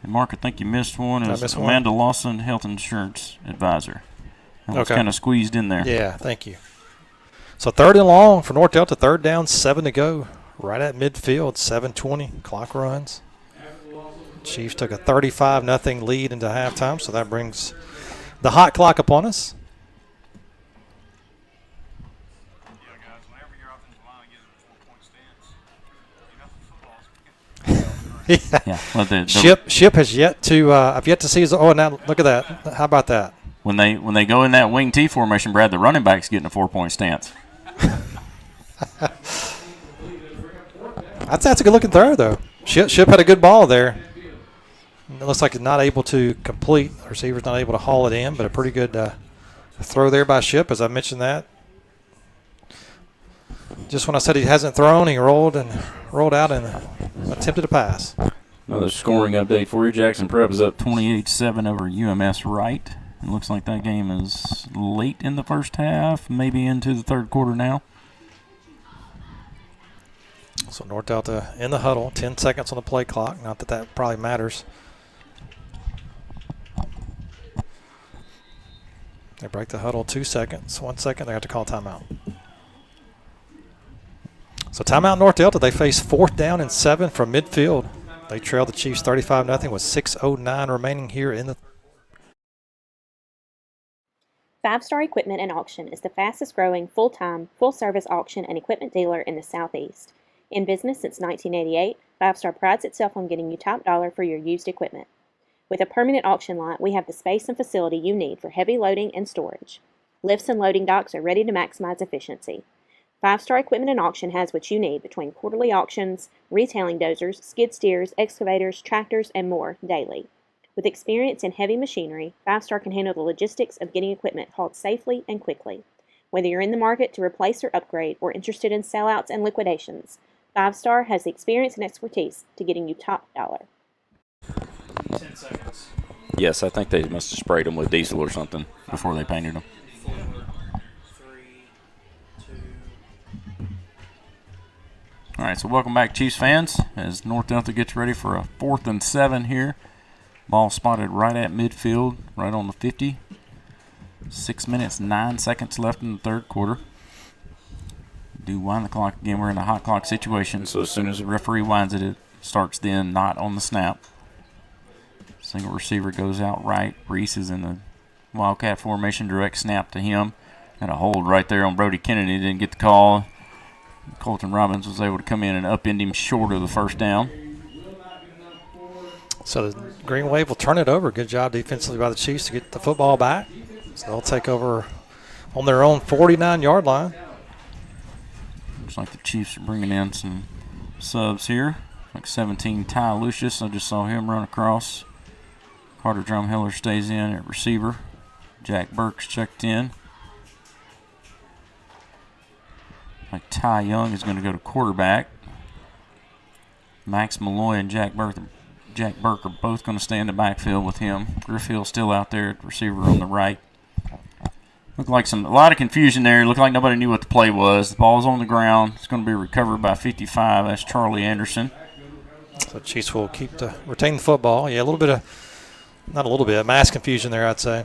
And Mark, I think you missed one. It's Amanda Lawson, Health Insurance Advisor. That was kind of squeezed in there. Yeah, thank you. So 3rd and long for North Delta. 3rd down, 7 to go. Right at midfield, 7:20. Clock runs. Chiefs took a 35-0 lead into halftime, so that brings the hot clock upon us. Yeah. Well, Ship has yet to. I've yet to see his. Oh, now look at that. How about that? When they go in that wing T formation, Brad, the running back's getting a 4-point stance. That's a good looking throw though. Ship had a good ball there. It looks like he's not able to complete. The receiver's not able to haul it in, but a pretty good throw there by Ship, as I mentioned that. Just when I said he hasn't thrown, he rolled out and attempted a pass. Another scoring update for you. Jackson Prep is up 28-7 over UMS Wright. It looks like that game is late in the first half, maybe into the third quarter now. So North Delta in the huddle, 10 seconds on the play clock. Not that that probably matters. They break the huddle 2 seconds. 1 second, they have to call timeout. So timeout North Delta. They face 4th down and 7 from midfield. They trail the Chiefs 35-0 with 6:09 remaining here in the. 5-Star Equipment and Auction is the fastest growing full-time, full-service auction and equipment dealer in the Southeast. In business since 1988, 5-Star prides itself on getting you top dollar for your used equipment. With a permanent auction lot, we have the space and facility you need for heavy loading and storage. Lifts and loading docks are ready to maximize efficiency. 5-Star Equipment and Auction has what you need between quarterly auctions, retailing dozers, skid steers, excavators, tractors, and more daily. With experience in heavy machinery, 5-Star can handle the logistics of getting equipment hauled safely and quickly. Whether you're in the market to replace or upgrade or interested in sellouts and liquidations, 5-Star has the experience and expertise to getting you top dollar. 10 seconds. Yes, I think they must have sprayed them with diesel or something before they painted them. 4, 3, 2. All right, so welcome back, Chiefs fans, as North Delta gets ready for a 4th and 7 here. Ball spotted right at midfield, right on the 50. 6 minutes, 9 seconds left in the third quarter. Do wind the clock again. We're in a hot clock situation, so as soon as the referee winds it, it starts then, not on the snap. Single receiver goes out right. Reese is in the Wildcat formation, direct snap to him. Got a hold right there on Brody Kennedy. Didn't get the call. Colton Robbins was able to come in and upend him short of the first down. So the Green Wave will turn it over. Good job defensively by the Chiefs to get the football back. So they'll take over on their own 49-yard line. Looks like the Chiefs are bringing in some subs here. Like 17, Ty Lucius. I just saw him run across. Carter Drumheller stays in at receiver. Jack Burks checked in. Like Ty Young is going to go to quarterback. Max Malloy and Jack Burke are both going to stay in the backfield with him. Griff Hill still out there at receiver on the right. Looked like a lot of confusion there. Looked like nobody knew what the play was. The ball's on the ground. It's going to be recovered by 55. That's Charlie Anderson. So Chiefs will retain the football. Yeah, mass confusion there, I'd say.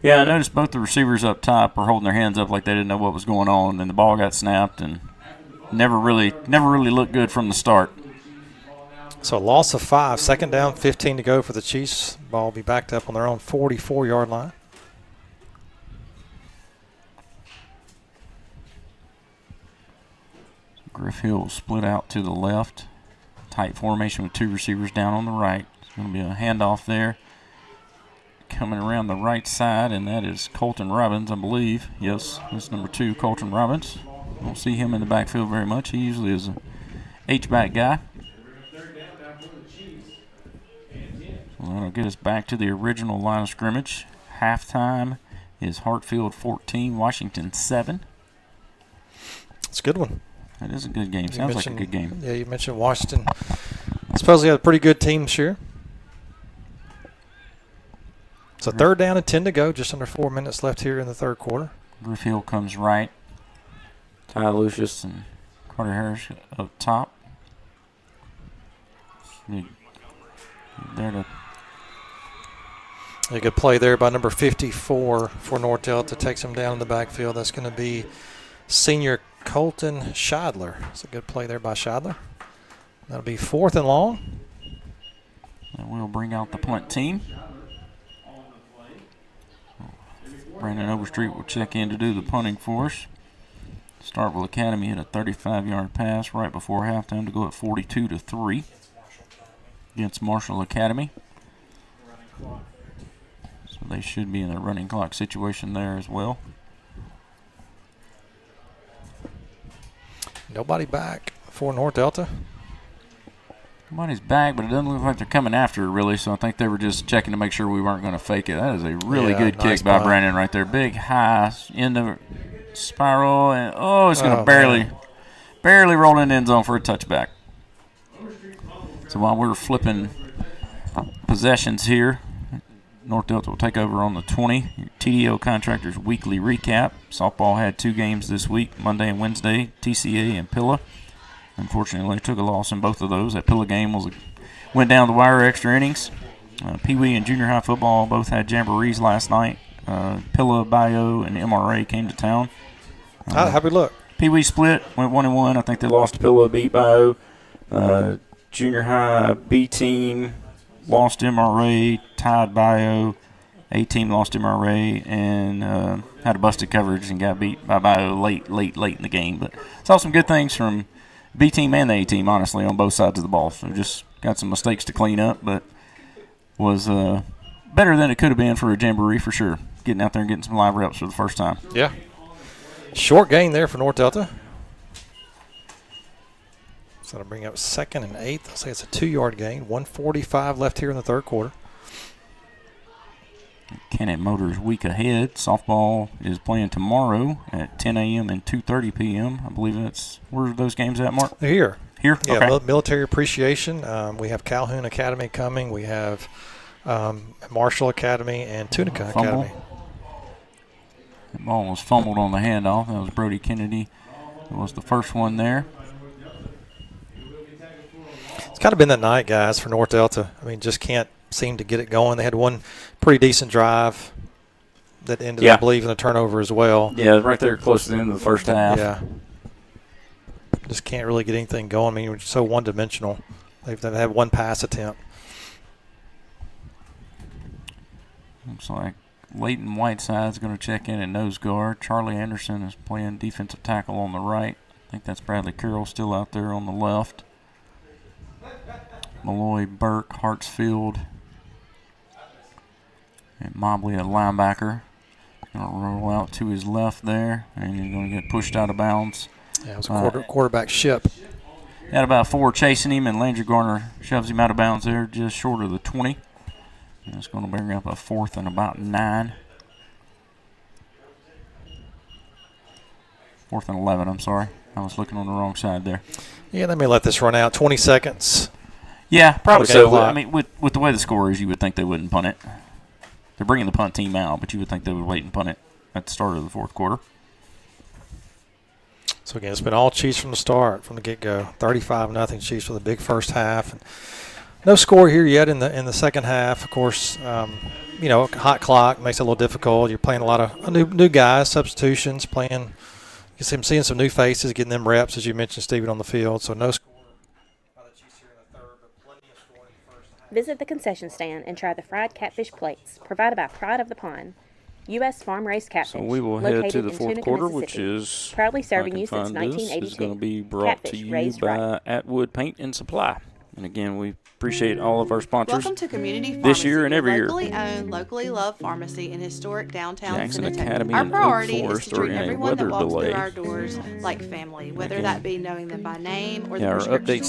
Yeah, I noticed both the receivers up top were holding their hands up like they didn't know what was going on, and the ball got snapped and never really looked good from the start. So a loss of 5, 2nd down, 15 to go for the Chiefs. Ball will be backed up on their own 44-yard line. Griff Hill will split out to the left. Tight formation with 2 receivers down on the right. It's going to be a handoff there. Coming around the right side, and that is Colton Robbins, I believe. Yes, that's number 2, Colton Robbins. Don't see him in the backfield very much. He usually is a H-back guy. So that'll get us back to the original line of scrimmage. Halftime is Hartfield 14, Washington 7. It's a good one. That is a good game. Sounds like a good game. Yeah, you mentioned Washington. Supposedly had a pretty good team this year. So 3rd down and 10 to go. Just under 4 minutes left here in the third quarter. Griff Hill comes right. Ty Lucius and Carter Harris up top. A good play there by number 54 for North Delta. Takes him down in the backfield. That's going to be senior Colton Scheidler. That's a good play there by Scheidler. That'll be 4th and long. And we'll bring out the punt team. Brandon Overstreet will check in to do the punting for us. Starkville Academy hit a 35-yard pass right before halftime to go at 42-3 against Marshall Academy. So they should be in a running clock situation there as well. Nobody back for North Delta. Nobody's back, but it doesn't look like they're coming after it, really, so I think they were just checking to make sure we weren't going to fake it. That is a really good nice kick by punt. Brandon right there. Big, high, in the spiral, and it's going to barely roll in the end zone for a touchback. So while we're flipping possessions here, North Delta will take over on the 20. TDO Contractors Weekly Recap. Softball had 2 games this week, Monday and Wednesday, TCA and Pilla. Unfortunately, took a loss in both of those. That Pilla game went down the wire, extra innings. Pee Wee and junior high football both had jamborees last night. Pilla, Bio, and MRA came to town. How'd we look? Pee Wee split, went 1-1. I think they lost to Pilla, beat Bio. Junior high B team lost MRA, tied Bio. A team lost MRA and had a busted coverage and got beat by Bio late in the game. But saw some good things from B team and the A team, honestly, on both sides of the ball. So just got some mistakes to clean up, but was better than it could have been for a jamboree for sure. Getting out there and getting some live reps for the first time. Yeah. Short gain there for North Delta. So that'll bring up 2nd and 8. I'll say it's a 2-yard gain. 1:45 left here in the third quarter. Kennett Motors week ahead. Softball is playing tomorrow at 10 a.m. and 2:30 p.m. I believe that's where are those games at, Mark? They're here. Here? Yeah, okay. Military appreciation. We have Calhoun Academy coming. We have Marshall Academy and Tunica Academy. That ball was fumbled on the handoff. That was Brody Kennedy. It was the first one there. It's kind of been that night, guys, for North Delta. I mean, just can't seem to get it going. They had one pretty decent drive that ended, I believe, in a turnover as well. Yeah, right there close to the end of the first half. Yeah. Just can't really get anything going. I mean, we're so one-dimensional. They've had one pass attempt. Looks like Leighton Whiteside's going to check in at nose guard. Charlie Anderson is playing defensive tackle on the right. I think that's Bradley Carroll still out there on the left. Malloy, Burke, Hartsfield, and Mobley, a linebacker. Going to roll out to his left there, and he's going to get pushed out of bounds. Yeah, it was a quarterback ship. Had about 4 chasing him, and Landry Garner shoves him out of bounds there just short of the 20. And it's going to bring up a 4th and about 9. 4th and 11, I'm sorry. I was looking on the wrong side there. Yeah, they may let this run out. 20 seconds. Yeah, probably so. I mean, with the way the score is, you would think they wouldn't punt it. They're bringing the punt team out, but you would think they would wait and punt it at the start of the fourth quarter. So, again, it's been all Chiefs from the start, from the get-go. 35-0 Chiefs with a big first half. And no score here yet in the second half. Of course, hot clock makes it a little difficult. You're playing a lot of new guys, substitutions, playing. You see them seeing some new faces, getting them reps, as you mentioned, Stephen, on the field. So no score by the Chiefs here in the third, but plenty of score in the first half. Visit the concession stand and try the fried catfish plates provided by Pride of the Pond. U.S. farm-raised catfish. So we will head to the fourth quarter, which is proudly serving you since 1982. This is going to be brought to you by Atwood Paint and Supply. And again, we appreciate all of our sponsors. Welcome to Community Pharmacy, this year and every year. Locally owned, locally loved pharmacy in historic downtown Jackson Senatobia. Academy Our and priority Oak is Forest to treat are in a everyone that weather walks delay. through our doors like family, whether that be knowing them by name or the our update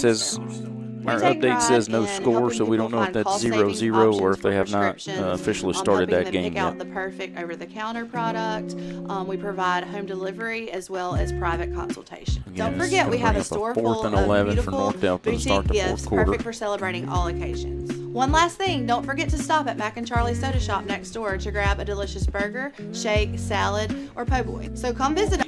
says no score, so we don't know if that's 0-0 or if they have not officially started that game pick out the perfect over-the-counter product. We provide home delivery as well as private consultation. Don't forget, we have a store full of beautiful boutique gifts, perfect for celebrating all occasions. One last thing, don't forget to stop at Mac and Charlie's Soda Shop next door to grab a delicious burger, shake, salad, or po' boy. So come visit us.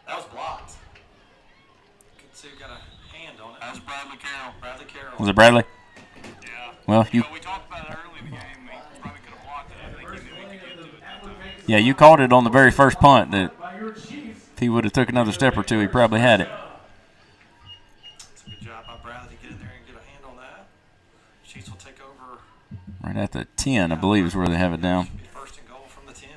That was blocked. You can see we got a hand on it. That was Bradley Carroll. Bradley Carroll. Was it Bradley? Yeah. Well, we talked about it early in the game. We probably could have blocked it. I think he knew he could get to it that time. Yeah, you called it on the very first punt that if he would have took another step or two, he probably had it. That's a good job by Bradley to get in there and get a hand on that. Chiefs will take over. Right at the 10, I believe, is where they have it down. First and goal from the 10.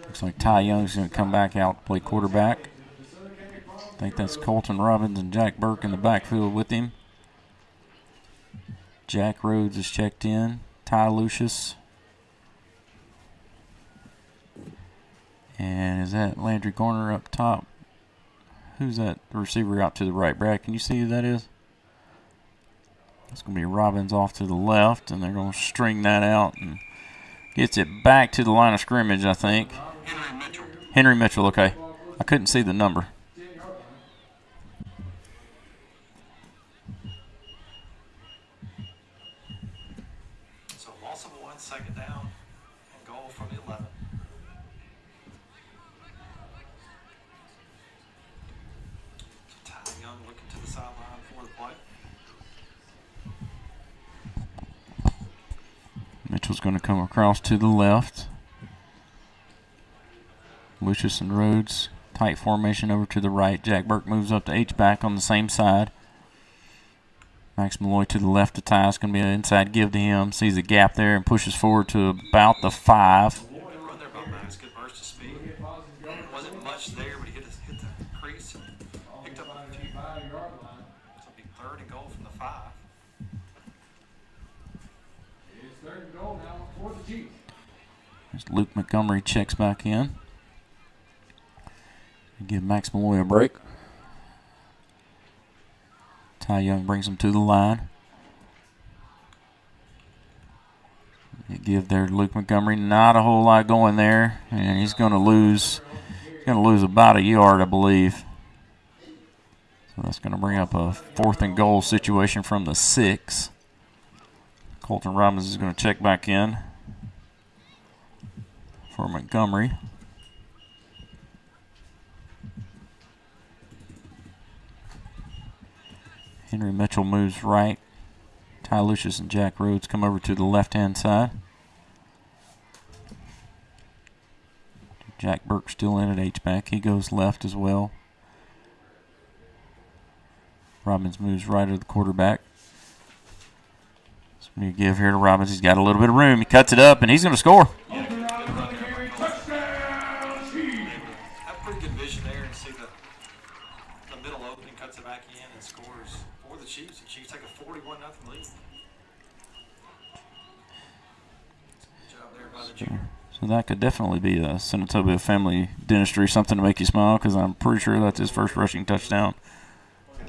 Looks like Ty Young's going to come back out to play quarterback. I think that's Colton Robbins and Jack Burke in the backfield with him. Jack Rhodes is checked in. Ty Lucius. And is that Landry Garner up top? Who's that receiver out to the right? Brad, can you see who that is? It's going to be Robbins off to the left, and they're going to string that out and gets it back to the line of scrimmage, I think. Henry Mitchell, okay. I couldn't see the number. is going to come across to the left. Lucius and Rhodes, tight formation over to the right. Jack Burke moves up to H-back on the same side. Max Malloy to the left of Ty. It's going to be an inside give to him. Sees a gap there and pushes forward to about the 5. Run there by Max. Good burst of speed. Wasn't much there, but he hit the crease and picked up a few. So it'll be 3rd and goal from the 5. It's 3rd and goal now for the Chiefs. As Luke Montgomery checks back in. Give Max Malloy a break. Ty Young brings him to the line. They give there to Luke Montgomery. Not a whole lot going there, and he's going to lose. He's going to lose about a yard, I believe. So that's going to bring up a 4th and goal situation from the 6. Colton Robbins is going to check back in for Montgomery. Henry Mitchell moves right. Ty Lucius and Jack Rhodes come over to the left-hand side. Jack Burke still in at H-back. He goes left as well. Robbins moves right of the quarterback. So we give here to Robbins. He's got a little bit of room. He cuts it up, and he's going to score. Have pretty good vision there and see the middle opening, cuts it back in and scores for the Chiefs. The Chiefs take a 41-0 lead. Good job there by the junior. So that could definitely be a Senatobia family dentistry, something to make you smile, because I'm pretty sure that's his first rushing touchdown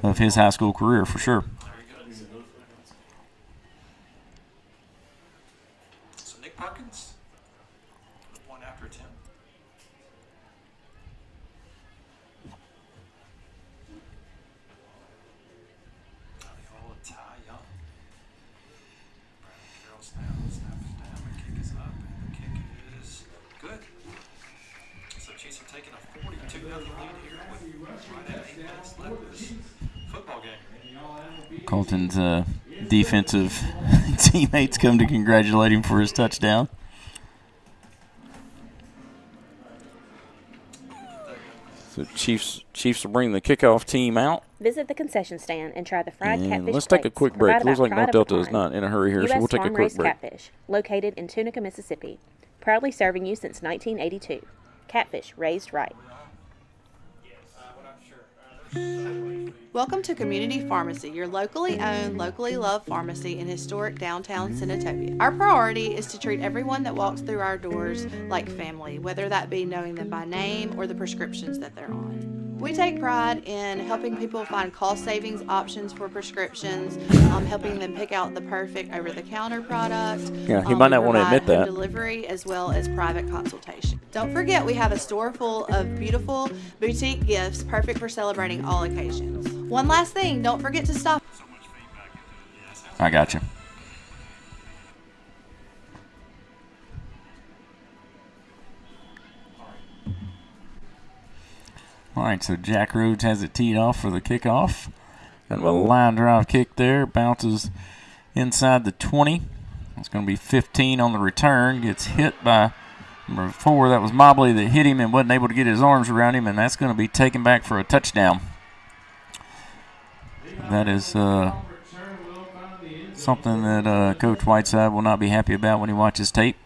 of his high school career for sure. So Nick Perkins, the point after attempt. Ty Young. Brandon Carroll snaps down. The kick is up, and the kick is good. So Chiefs are taking a 42-0 lead here with right at 8 minutes left of this football game. Colton's defensive teammates come to congratulate him for his touchdown. So Chiefs will bring the kickoff team out. Visit the concession stand and try the fried catfish. Let's take a quick break. Looks like North Delta is Pond. not in a hurry here, so US we'll take a quick farm-raised break. catfish, located in Tunica, Mississippi. Proudly serving you since 1982. Catfish raised right. Welcome to Community Pharmacy, your locally owned, locally loved pharmacy in historic downtown Senatobia. Our priority is to treat everyone that walks through our doors like family, whether that be knowing them by name or the prescriptions that they're on. We take pride in helping people find cost savings options for prescriptions, helping them pick out the perfect over-the-counter product. Yeah, he might not want to admit that. Delivery as well as private consultation. Don't forget, we have a store full of beautiful boutique gifts, perfect for celebrating all occasions. One last thing, don't forget to stop. I got you. All right, so Jack Rhodes has it teed off for the kickoff. Got a line drive kick there. Bounces inside the 20. It's going to be 15 on the return. Gets hit by number 4. That was Mobley that hit him and wasn't able to get his arms around him, and that's going to be taken back for a touchdown. That is something that Coach Whiteside will not be happy about when he watches tape.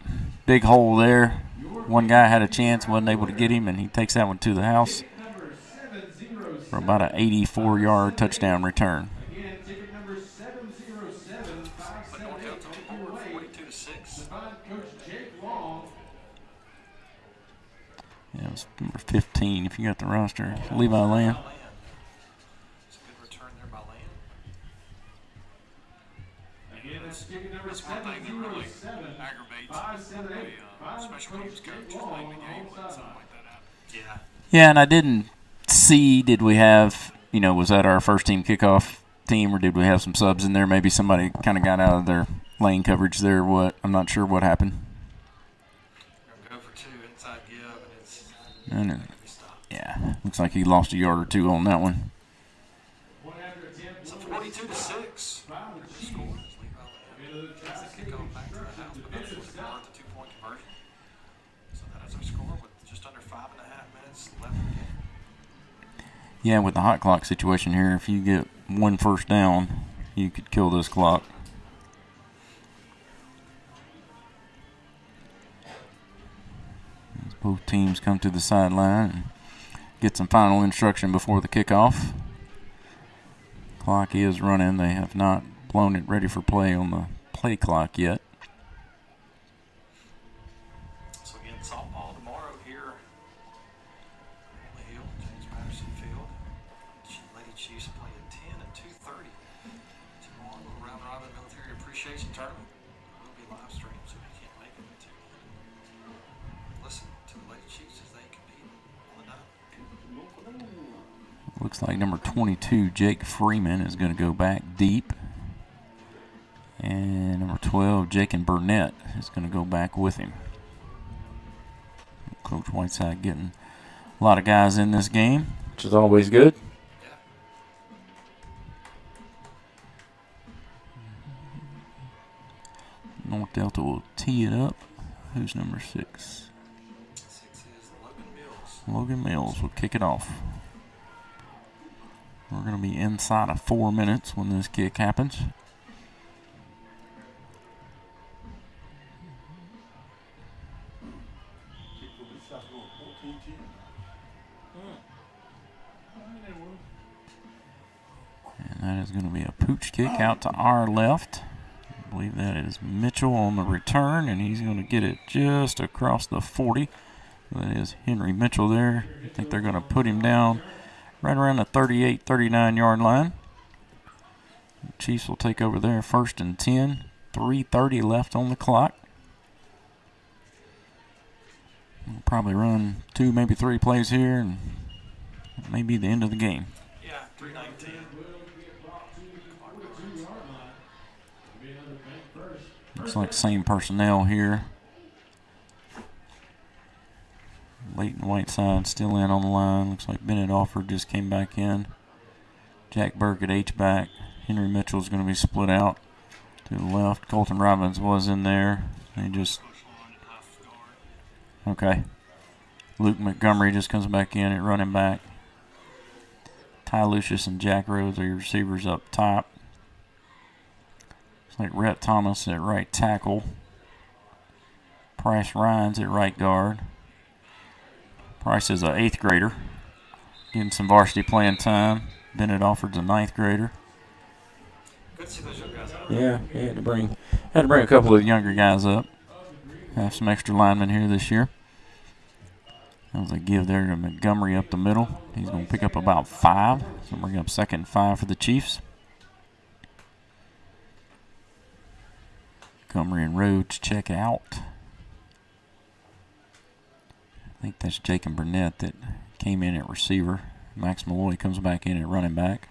Big hole there. One guy had a chance, wasn't able to get him, and he takes that one to the house for about an 84-yard touchdown return. Yeah, it was number 15 if you got the roster. Levi Lamb. That's one thing that really aggravates the special teams coach is late in the game when something like that happens. Yeah, and I didn't see, did we have, was that our first team kickoff team, or did we have some subs in there? Maybe somebody kind of got out of their lane coverage there or what. I'm not sure what happened. Go for 2 inside give, and yeah, looks like he lost a yard or 2 on that one. So 42-6. Score. Kickoff back to the house. Yeah, with the hot clock situation here, if you get one first down, you could kill this clock. As both teams come to the sideline and get some final instruction before the kickoff. Clock is running. They have not blown it ready for play on the play clock yet. So again, softball tomorrow here. Hill, James Patterson Field. Lady Chiefs play at 10 and 2:30 tomorrow. The Round Robin Military Appreciation Tournament will be live streamed, so if you can't make it to listen to the Lady Chiefs as they compete on the diamond. Looks like number 22, Jake Freeman, is going to go back deep. And number 12, Jakin Burnett, is going to go back with him. Coach Whiteside getting a lot of guys in this game, which is always good. North Delta will tee it up. Who's number 6? 6 is Logan Mills. Logan Mills will kick it off. We're going to be inside of 4 minutes when this kick happens. And that is going to be a pooch kick out to our left. I believe that is Mitchell on the return, and he's going to get it just across the 40. That is Henry Mitchell there. I think they're going to put him down right around the 38, 39-yard line. The Chiefs will take over there, 1st and 10. 3:30 left on the clock. We'll probably run 2, maybe 3 plays here, and it may be the end of the game. Yeah, 3:19. Looks like same personnel here. Leighton Whiteside still in on the line. Looks like Bennett Alford just came back in. Jack Burke at H-back. Henry Mitchell's going to be split out to the left. Colton Robbins was in there. They just... Okay. Luke Montgomery just comes back in at running back. Ty Lucius and Jack Rhodes are your receivers up top. Looks like Rhett Thomas at right tackle. Price Rhines at right guard. Price is an 8th grader, getting some varsity playing time. Bennett Alford's a 9th grader. Good to see those young guys out. Yeah, had to bring a couple of younger guys up. Have some extra linemen here this year. That was a give there to Montgomery up the middle. He's going to pick up about 5, so bring up 2nd and 5 for the Chiefs. Montgomery and Rhodes check out. I think that's Jakin Burnett that came in at receiver. Max Malloy comes back in at running back.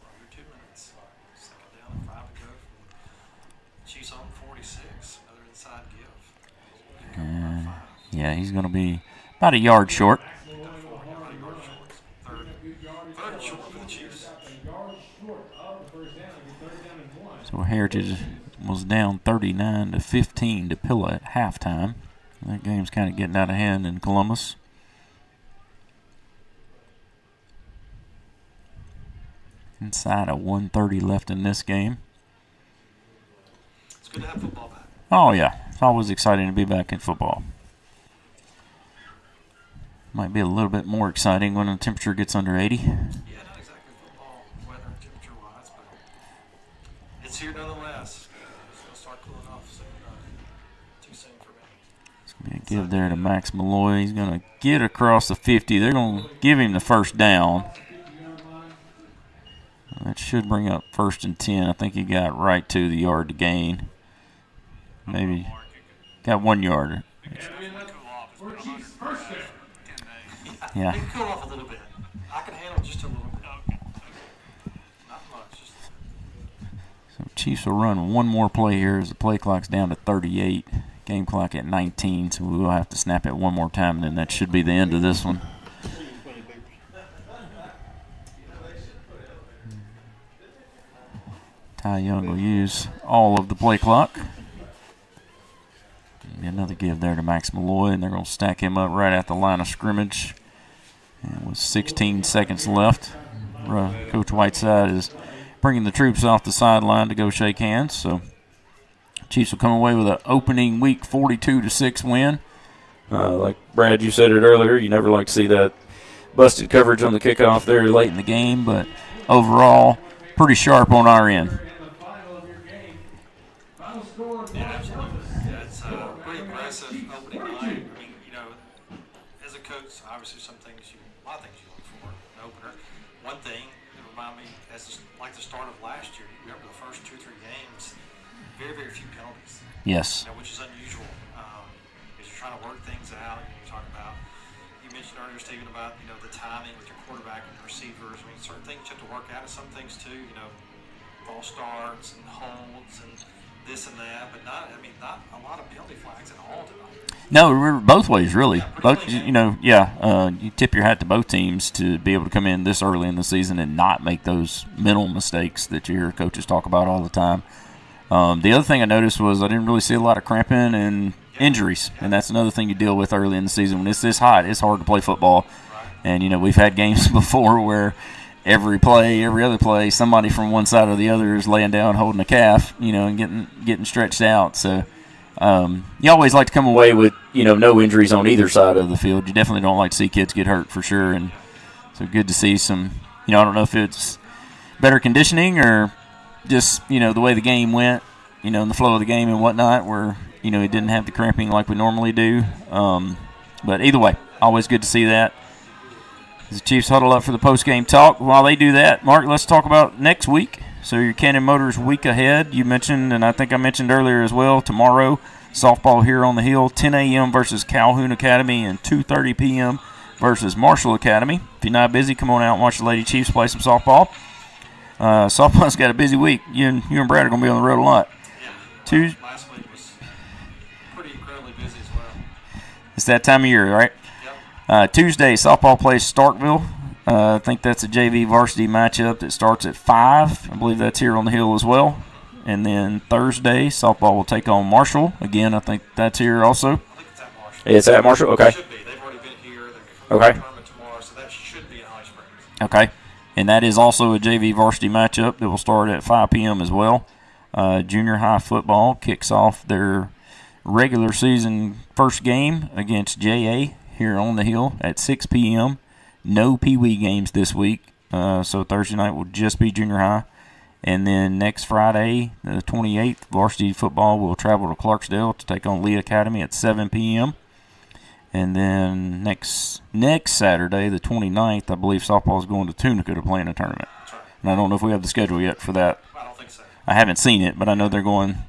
Under 2 minutes. 2nd down and 5 to go from Chiefs on 46. Another inside give. Yeah, he's going to be about a yard short. Third short for the Chiefs. So Heritage was down 39-15 to Pilla at halftime. That game's kind of getting out of hand in Columbus. Inside of 1:30 left in this game. It's good to have football back. Oh, yeah. It's always exciting to be back in football. Might be a little bit more exciting when the temperature gets under 80. Yeah, not exactly football weather temperature-wise, but it's here nonetheless. It's going to start cooling off soon. Too soon for me. It's going to be a give there to Max Malloy. He's going to get across the 50. They're going to give him the first down. That should bring up 1st and 10. I think he got right to the yard to gain. Maybe got 1 yard. Yeah. It can cool off a little bit. I can handle just a little bit. Not much. Just... So Chiefs will run one more play here as the play clock's down to 38. Game clock at 19, so we will have to snap it one more time, and then that should be the end of this one. Ty Young will use all of the play clock. Be another give there to Max Malloy, and they're going to stack him up right at the line of scrimmage. And with 16 seconds left, Coach Whiteside is bringing the troops off the sideline to go shake hands. So Chiefs will come away with an opening week 42-6 win. Like Brad, you said it earlier, you never like to see that busted coverage on the kickoff there late in the game, but overall, pretty sharp on our end. Yeah, absolutely. Yeah, it's pretty impressive opening night. I mean, you know, as a coach, obviously a lot of things you look for in an opener. One thing that reminded me, like the start of last year, you remember the first 2 or 3 games, very, very few penalties. Yes. You know, which is unusual because you're trying to work things out. You talk about, you mentioned earlier, Stephen, about, you know, the timing with your quarterback and the receivers. I mean, certain things you have to work out, and some things too, you know, false starts and holds and this and that, but not a lot of penalty flags at all tonight. No, both ways, really. Both, you know, you tip your hat to both teams to be able to come in this early in the season and not make those mental mistakes that you hear coaches talk about all the time. The other thing I noticed was I didn't really see a lot of cramping and injuries, and that's another thing you deal with early in the season. When it's this hot, it's hard to play football. And, you know, we've had games before where every other play, somebody from one side or the other is laying down holding a calf, you know, and getting stretched out. So you always like to come away with, you know, no injuries on either side of the field. You definitely don't like to see kids get hurt for sure. And so good to see some, you know, I don't know if it's better conditioning or just, you know, the way the game went, you know, in the flow of the game and whatnot, where, you know, it didn't have the cramping like we normally do. But either way, always good to see that. As the Chiefs huddle up for the post-game talk. While they do that, Mark, let's talk about next week. So your Cannon Motors week ahead. You mentioned, and I think I mentioned earlier as well, tomorrow, softball here on the Hill, 10 a.m. versus Calhoun Academy and 2:30 p.m. versus Marshall Academy. If you're not busy, come on out and watch the Lady Chiefs play some softball. Softball's got a busy week. You and Brad are going to be on the road a lot. Yeah, last week was pretty incredibly busy as well. It's that time of year, right? Tuesday, softball plays Starkville. I think that's a JV varsity matchup that starts at 5. I believe that's here on the Hill as well. And then Thursday, softball will take on Marshall. Again, I think that's here also. It's at Marshall? Okay. It should be. They've already been here. They're going to tournament tomorrow, so that should be in High Springs. Okay. And that is also a JV varsity matchup that will start at 5 p.m. as well. Junior high football kicks off their regular season first game against JA here on the Hill at 6 p.m. No Pee-wee games this week, so Thursday night will just be junior high. And then next Friday, the 28th, varsity football will travel to Clarksdale to take on Lee Academy at 7 p.m. And then next Saturday, the 29th, I believe softball is going to Tunica to play in a tournament. And I don't know if we have the schedule yet for that. I don't think so. I haven't seen it, but I know they're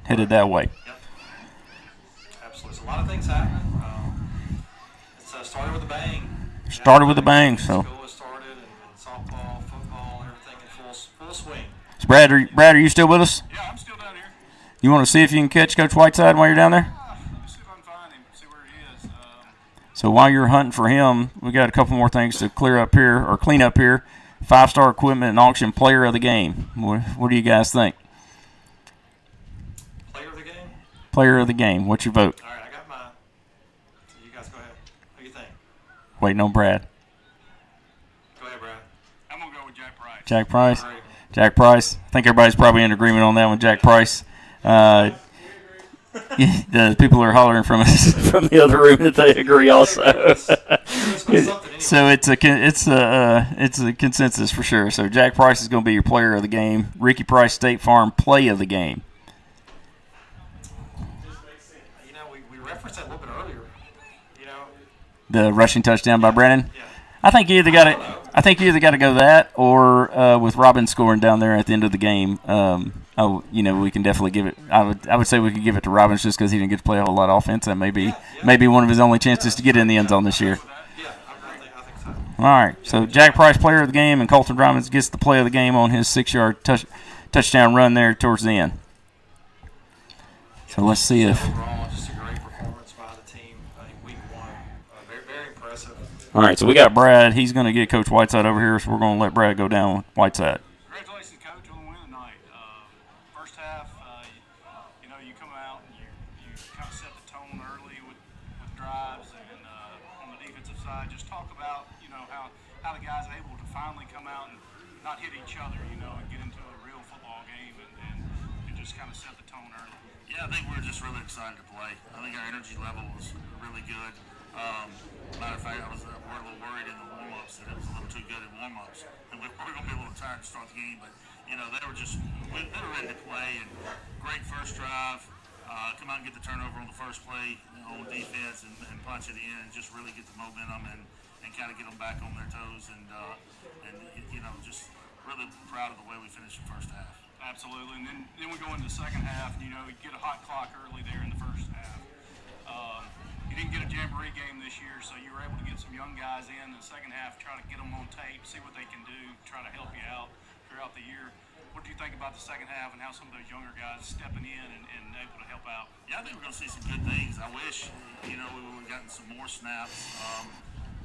headed that way. Yep. Absolutely. So a lot of things happening. It's started with a bang. Started with a bang. So. School has started, and softball, football, everything in full swing. So Brad, are you still with us? Yeah, I'm still down here. You want to see if you can catch Coach Whiteside while you're down there? Let's see if I can find him, see where he is. So while you're hunting for him, we got a couple more things to clean up here. 5-star equipment and auction player of the game. What do you guys think? Player of the game? Player of the game. What's your vote? All right, I got mine. So you guys go ahead. Who do you think? Waiting on Brad. Go ahead, Brad. I'm going to go with Jack Price. Jack Price. Jack Price. I think everybody's probably in agreement on that one, Jack Price. The people are hollering from us from the other room that they agree also. So it's a consensus for sure. So Jack Price is going to be your player of the game. Ricky Price, State Farm, play of the game. You know, we referenced that a little bit earlier. You know, The rushing touchdown by Brennan. Yeah. I think you either got to go that or with Robin scoring down there at the end of the game. We can definitely give it. I would say we could give it to Robbins just because he didn't get to play a whole lot of offense. That may be one of his only chances to get in the end zone this year. Yeah, I think so. All right, so Jack Price, player of the game, and Colton Robbins gets the play of the game on his 6-yard touchdown run there towards the end. So let's see if. Overall, just a great performance by the team in week 1. Very, very impressive. All right, so we got Brad. He's going to get Coach Whiteside over here, so we're going to let Brad go down with Whiteside. Congratulations, Coach, on the win tonight. First half, you come out and you kind of set the tone early with drives and on the defensive side. Just talk about, you know, how the guys are able to finally come out and not hit each other, you know, and get into a real football game and just kind of set the tone early. Yeah, I think we're just really excited to play. I think our energy level was really good. Matter of fact, I was a little worried in the warm-ups that it was a little too good in warm-ups. And we're going to be a little tired to start the game, but, you know, they were ready to play. And great first drive. Come out and get the turnover on the first play, you know, on defense and punch it in and just really get the momentum and kind of get them back on their toes. And you know, just really proud of the way we finished the first half. Absolutely. And then we go into the second half, and, you know, you get a hot clock early there in the first half. You didn't get a jamboree game this year, so you were able to get some young guys in the second half, try to get them on tape, see what they can do, try to help you out throughout the year. What do you think about the second half and how some of those younger guys stepping in and able to help out? Yeah, I think we're going to see some good things. I wish, you know, we would have gotten some more snaps.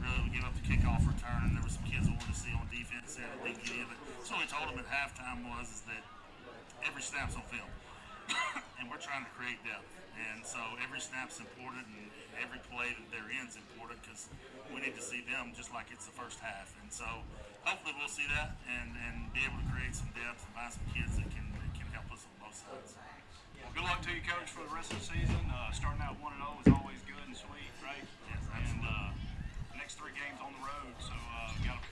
Really, we gave up the kickoff return, and there were some kids I wanted to see on defense there that didn't get in. But so we told them at halftime is that every snap's on film, and we're trying to create depth. And so every snap's important, and every play that they're in is important because we need to see them just like it's the first half. And so hopefully we'll see that and be able to create some depth and find some kids that can help us on both sides. Well, good luck to you, Coach, for the rest of the season. Starting out 1-0 is always good and sweet, right? Yes, absolutely. And next 3 games on the road, so got to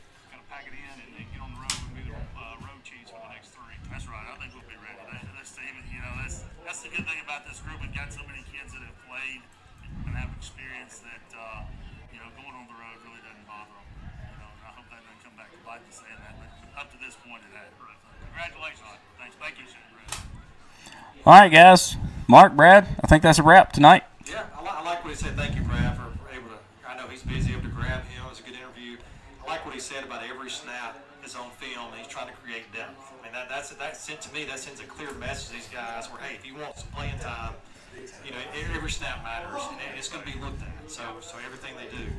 pack it in and then get on the road and be the road chiefs for the next 3. That's right. I think we'll be ready. This team, you know, that's the good thing about this group. We've got so many kids that have played and have experience that, you know, going on the road really doesn't bother them. You know, and I hope that doesn't come back to bite me saying that, but up to this point it has. So, congratulations. Thanks. Thank you. All right, guys. Mark, Brad, I think that's a wrap tonight. Yeah, I like what he said. Thank you, Brad, for able to. I know he's busy, able to grab him. It was a good interview. I like what he said about every snap is on film, and he's trying to create depth. I mean, that sent to me. That sends a clear message to these guys where, hey, if you want some playing time, you know, every snap matters, and it's going to be looked at. So everything they do, and,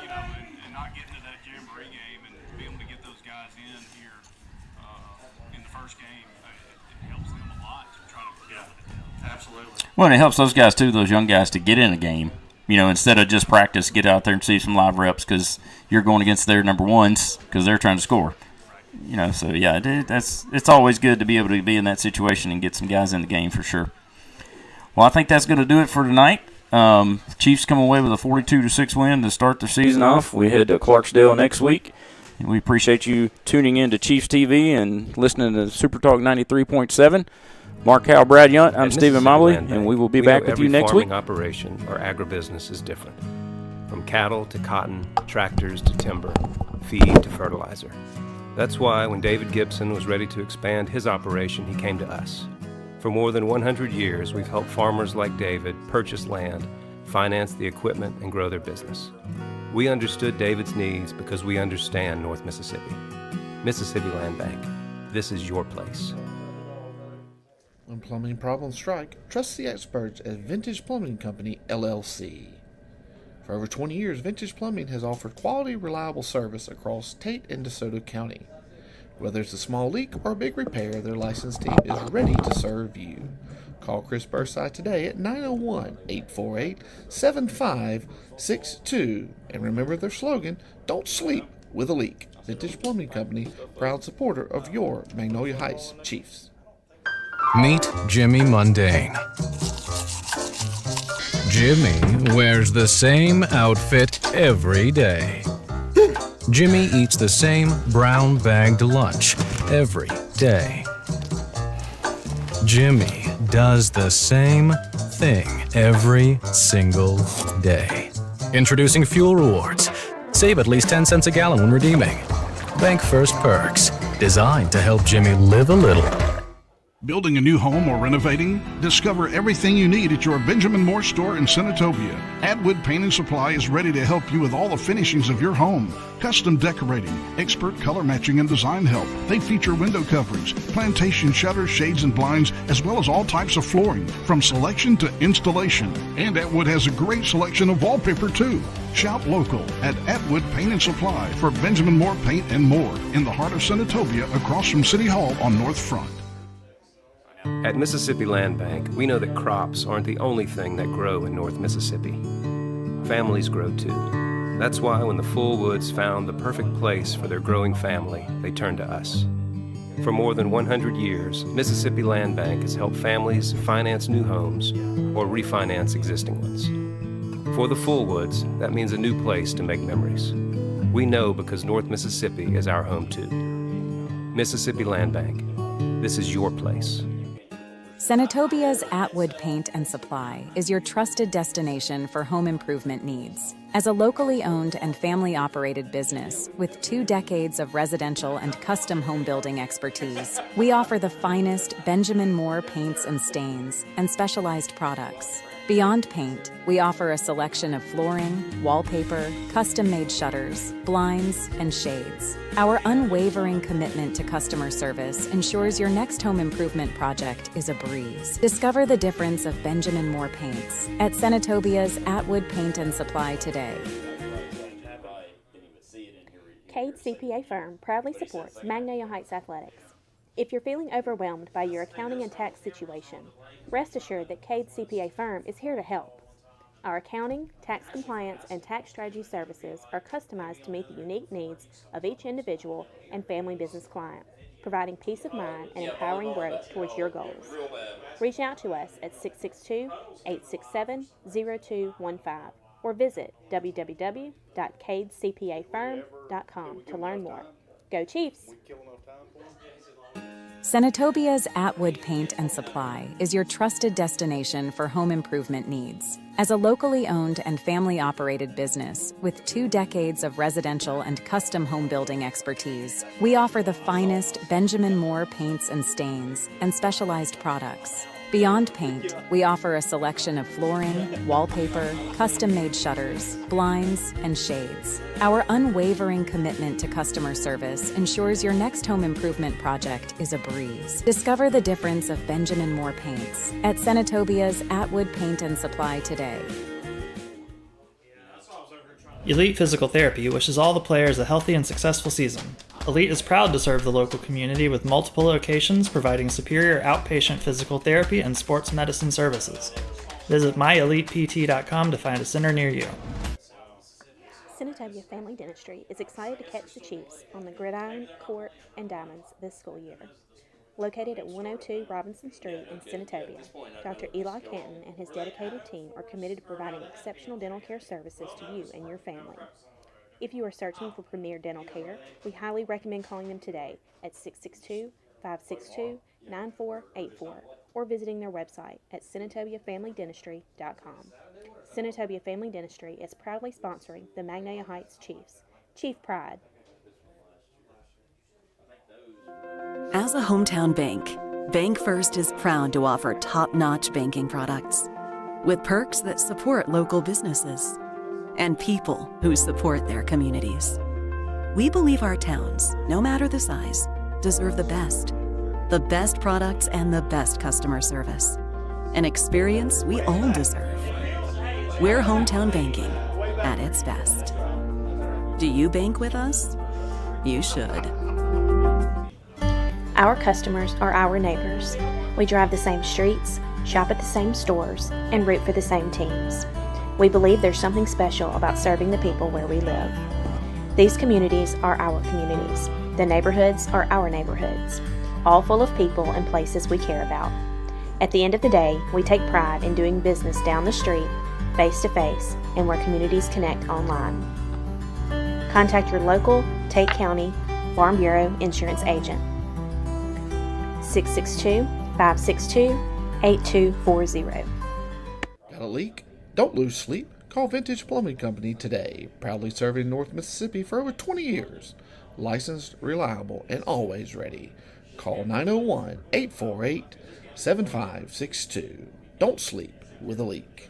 you know, and not getting to that jamboree game and be able to get those guys in here in the first game, it helps them a lot to try to get with it. Absolutely. Well, and it helps those guys too, those young guys, to get in a game. You know, instead of just practice, get out there and see some live reps because you're going against their number ones because they're trying to score. You know, so yeah, it's always good to be able to be in that situation and get some guys in the game for sure. Well, I think that's going to do it for tonight. Chiefs come away with a 42-6 win to start their season off. We head to Clarksdale next week. And we appreciate you tuning in to Chiefs TV and listening to Super Talk 93.7. Mark Howell, Brad Yunt, I'm Stephen Mobley, and we will be back with you next week. Every farming operation or agribusiness is different. From cattle to cotton, tractors to timber, feed to fertilizer. That's why when David Gibson was ready to expand his operation, he came to us. For more than 100 years, we've helped farmers like David purchase land, finance the equipment, and grow their business. We understood David's needs because we understand North Mississippi. Mississippi Land Bank. This is your place. When plumbing problems strike, trust the experts at Vintage Plumbing Company, LLC. For over 20 years, Vintage Plumbing has offered quality, reliable service across Tate and DeSoto County. Whether it's a small leak or a big repair, their licensed team is ready to serve you. Call Chris Burside today at 901-848-7562. And remember their slogan, don't sleep with a leak. Vintage Plumbing Company, proud supporter of your Magnolia Heights Chiefs. Meet Jimmy Mundane. Jimmy wears the same outfit every day. Jimmy eats the same brown-bagged lunch every day. Jimmy does the same thing every single day. Introducing Fuel Rewards. Save at least 10 cents a gallon when redeeming. BankFirst Perks, designed to help Jimmy live a little. Building a new home or renovating? Discover everything you need at your Benjamin Moore store in Senatobia. Atwood Paint and Supply is ready to help you with all the finishings of your home. Custom decorating, expert color matching and design help. They feature window coverings, plantation shutters, shades and blinds, as well as all types of flooring, from selection to installation. And Atwood has a great selection of wallpaper too. Shop local at Atwood Paint and Supply for Benjamin Moore Paint and More in the heart of Senatobia across from City Hall on North Front. At Mississippi Land Bank, we know that crops aren't the only thing that grow in North Mississippi. Families grow too. That's why when the Fullwoods found the perfect place for their growing family, they turned to us. For more than 100 years, Mississippi Land Bank has helped families finance new homes or refinance existing ones. For the Fullwoods, that means a new place to make memories. We know because North Mississippi is our home too. Mississippi Land Bank, this is your place. Senatobia's Atwood Paint and Supply is your trusted destination for home improvement needs. As a locally owned and family-operated business with 2 decades of residential and custom home building expertise, we offer the finest Benjamin Moore paints and stains and specialized products. Beyond paint, we offer a selection of flooring, wallpaper, custom-made shutters, blinds, and shades. Our unwavering commitment to customer service ensures your next home improvement project is a breeze. Discover the difference of Benjamin Moore paints at Senatobia's Atwood Paint and Supply today. Cade CPA Firm proudly supports Magnolia Heights Athletics. If you're feeling overwhelmed by your accounting and tax situation, rest assured that Cade CPA Firm is here to help. Our accounting, tax compliance, and tax strategy services are customized to meet the unique needs of each individual and family business client, providing peace of mind and empowering growth towards your goals. Reach out to us at 662-867-0215 or visit www.cadecpafirm.com to learn more. Go Chiefs! Senatobia's Atwood Paint and Supply is your trusted destination for home improvement needs. As a locally owned and family-operated business with 2 decades of residential and custom home building expertise, we offer the finest Benjamin Moore paints and stains and specialized products. Beyond paint, we offer a selection of flooring, wallpaper, custom-made shutters, blinds, and shades. Our unwavering commitment to customer service ensures your next home improvement project is a breeze. Discover the difference of Benjamin Moore paints at Senatobia's Atwood Paint and Supply today. Elite Physical Therapy wishes all the players a healthy and successful season. Elite is proud to serve the local community with multiple locations providing superior outpatient physical therapy and sports medicine services. Visit myelitept.com to find a center near you. Senatobia Family Dentistry is excited to catch the Chiefs on the gridiron, court, and diamonds this school year. Located at 102 Robinson Street in Senatobia, Dr. Eli Canton and his dedicated team are committed to providing exceptional dental care services to you and your family. If you are searching for premier dental care, we highly recommend calling them today at 662-562-9484 or visiting their website at senatobiafamilydentistry.com. Senatobia Family Dentistry is proudly sponsoring the Magnolia Heights Chiefs. Chief Pride. As a hometown bank, BankFirst is proud to offer top-notch banking products with perks that support local businesses and people who support their communities. We believe our towns, no matter the size, deserve the best products and the best customer service, an experience we all deserve. We're hometown banking at its best. Do you bank with us? You should. Our customers are our neighbors. We drive the same streets, shop at the same stores, and root for the same teams. We believe there's something special about serving the people where we live. These communities are our communities. The neighborhoods are our neighborhoods, all full of people and places we care about. At the end of the day, we take pride in doing business down the street, face to face, and where communities connect online. Contact your local Tate County Farm Bureau insurance agent. 662-562-8240. Got a leak? Don't lose sleep. Call Vintage Plumbing Company today. Proudly serving North Mississippi for over 20 years. Licensed, reliable, and always ready. Call 901-848-7562. Don't sleep with a leak.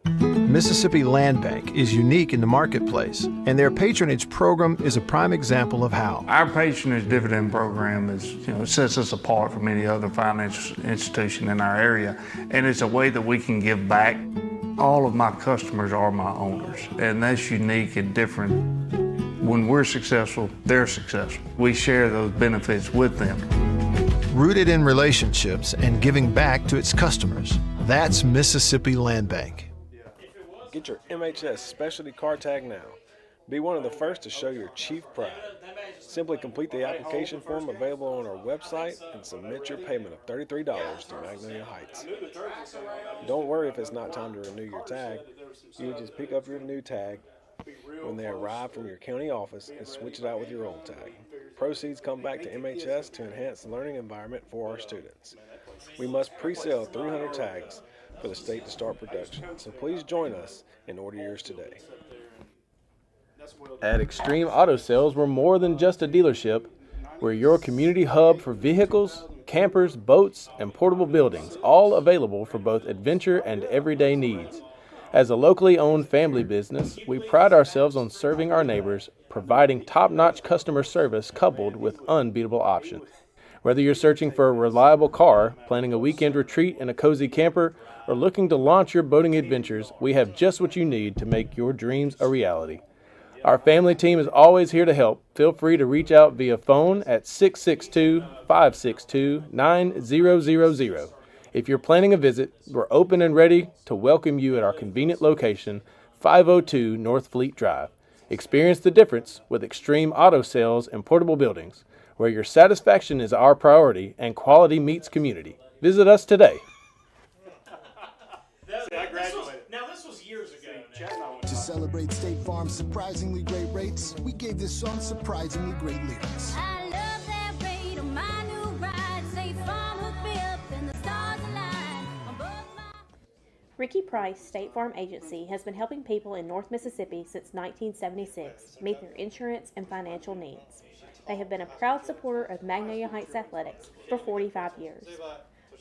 Mississippi Land Bank is unique in the marketplace, and their patronage program is a prime example of how. Our patronage dividend program sets us apart from any other financial institution in our area, and it's a way that we can give back. All of my customers are my owners, and that's unique and different. When we're successful, they're successful. We share those benefits with them. rooted in relationships and giving back to its customers. That's Mississippi Land Bank. Get your MHS specialty car tag now. Be one of the first to show your chief pride. Simply complete the application form available on our website and submit your payment of $33 to Magnolia Heights. Don't worry if it's not time to renew your tag. You just pick up your new tag when they arrive from your county office and switch it out with your old tag. Proceeds come back to MHS to enhance the learning environment for our students. We must pre-sale 300 tags for the state to start production, so please join us and order yours today. At Extreme Auto Sales, we're more than just a dealership. We're your community hub for vehicles, campers, boats, and portable buildings, all available for both adventure and everyday needs. As a locally owned family business, we pride ourselves on serving our neighbors, providing top-notch customer service coupled with unbeatable options. Whether you're searching for a reliable car, planning a weekend retreat in a cozy camper, or looking to launch your boating adventures, we have just what you need to make your dreams a reality. Our family team is always here to help. Feel free to reach out via phone at 662-562-9000. If you're planning a visit, we're open and ready to welcome you at our convenient location, 502 North Fleet Drive. Experience the difference with Extreme Auto Sales and Portable Buildings, where your satisfaction is our priority and quality meets community. Visit us today. This was years ago. To celebrate State Farm's surprisingly great rates, we gave this song surprisingly great lyrics. I love that rate on my new ride. State Farm hooked me up and the stars align. Ricky Price State Farm Agency has been helping people in North Mississippi since 1976 meet their insurance and financial needs. They have been a proud supporter of Magnolia Heights Athletics for 45 years.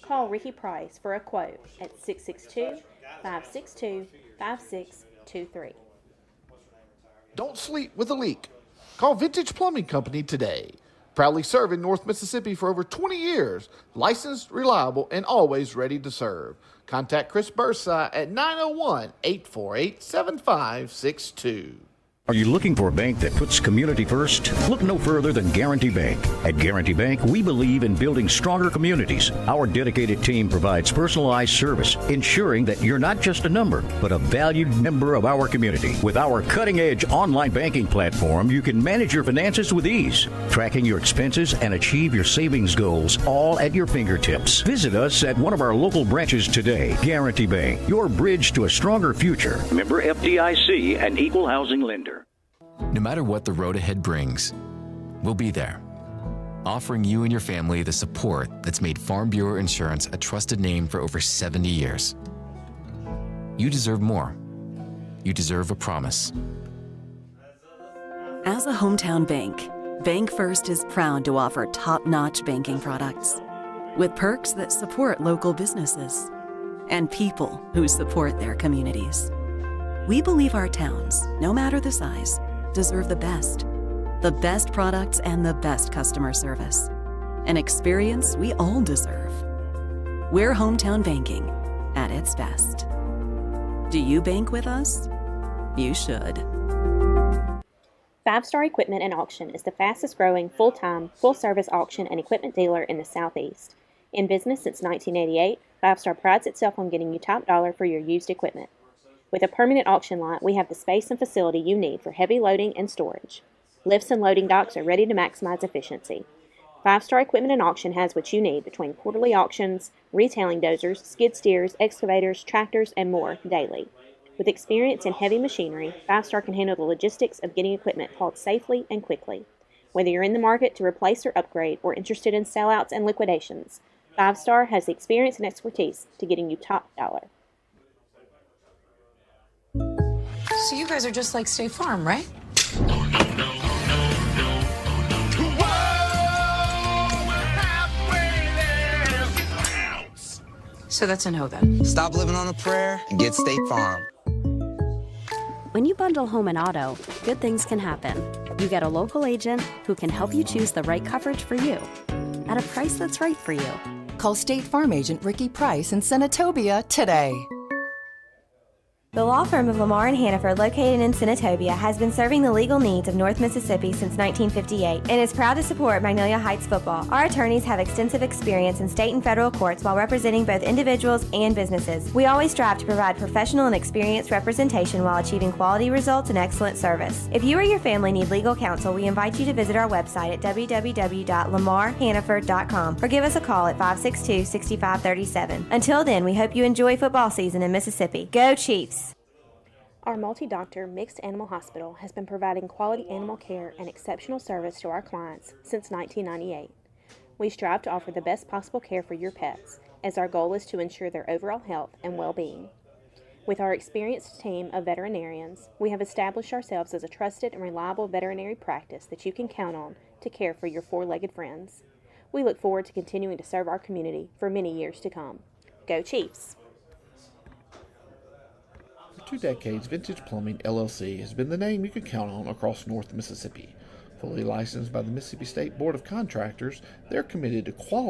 Call Ricky Price for a quote at 662-562-5623. Don't sleep with a leak. Call Vintage Plumbing Company today. Proudly serving North Mississippi for over 20 years. Licensed, reliable, and always ready to serve. Contact Chris Bursai at 901-848-7562. Are you looking for a bank that puts community first? Look no further than Guarantee Bank. At Guarantee Bank, we believe in building stronger communities. Our dedicated team provides personalized service, ensuring that you're not just a number, but a valued member of our community. With our cutting-edge online banking platform, you can manage your finances with ease, tracking your expenses and achieve your savings goals all at your fingertips. Visit us at one of our local branches today. Guarantee Bank, your bridge to a stronger future. Member FDIC, an equal housing lender. No matter what the road ahead brings, we'll be there, offering you and your family the support that's made Farm Bureau Insurance a trusted name for over 70 years. You deserve more. You deserve a promise. As a hometown bank, BankFirst is proud to offer top-notch banking products with perks that support local businesses and people who support their communities. We believe our towns, no matter the size, deserve the best products and the best customer service, an experience we all deserve. We're hometown banking at its best. Do you bank with us? You should. 5 Star Equipment and Auction is the fastest growing full-time, full-service auction and equipment dealer in the Southeast. In business since 1988, 5 Star prides itself on getting you top dollar for your used equipment. With a permanent auction lot, we have the space and facility you need for heavy loading and storage. Lifts and loading docks are ready to maximize efficiency. 5 Star Equipment and Auction has what you need between quarterly auctions, retailing dozers, skid steers, excavators, tractors, and more daily. With experience in heavy machinery, 5 Star can handle the logistics of getting equipment hauled safely and quickly. Whether you're in the market to replace or upgrade or interested in sellouts and liquidations, 5 Star has the experience and expertise to getting you top dollar. So you guys are just like State Farm, right? So that's a no then. Stop living on a prayer and get State Farm. When you bundle home and auto, good things can happen. You get a local agent who can help you choose the right coverage for you at a price that's right for you. Call State Farm agent Ricky Price in Senatobia today. The law firm of Lamar & Hannaford, located in Senatobia, has been serving the legal needs of North Mississippi since 1958 and is proud to support Magnolia Heights football. Our attorneys have extensive experience in state and federal courts while representing both individuals and businesses. We always strive to provide professional and experienced representation while achieving quality results and excellent service. If you or your family need legal counsel, we invite you to visit our website at www.lamarhannaford.com or give us a call at 562-6537. Until then, we hope you enjoy football season in Mississippi. Go Chiefs! Our multi-doctor mixed animal hospital has been providing quality animal care and exceptional service to our clients since 1998. We strive to offer the best possible care for your pets, as our goal is to ensure their overall health and well-being. With our experienced team of veterinarians, we have established ourselves as a trusted and reliable veterinary practice that you can count on to care for your four-legged friends. We look forward to continuing to serve our community for many years to come. Go Chiefs! For 2 decades, Vintage Plumbing, LLC has been the name you can count on across North Mississippi. Fully licensed by the Mississippi State Board of Contractors, they're committed to quality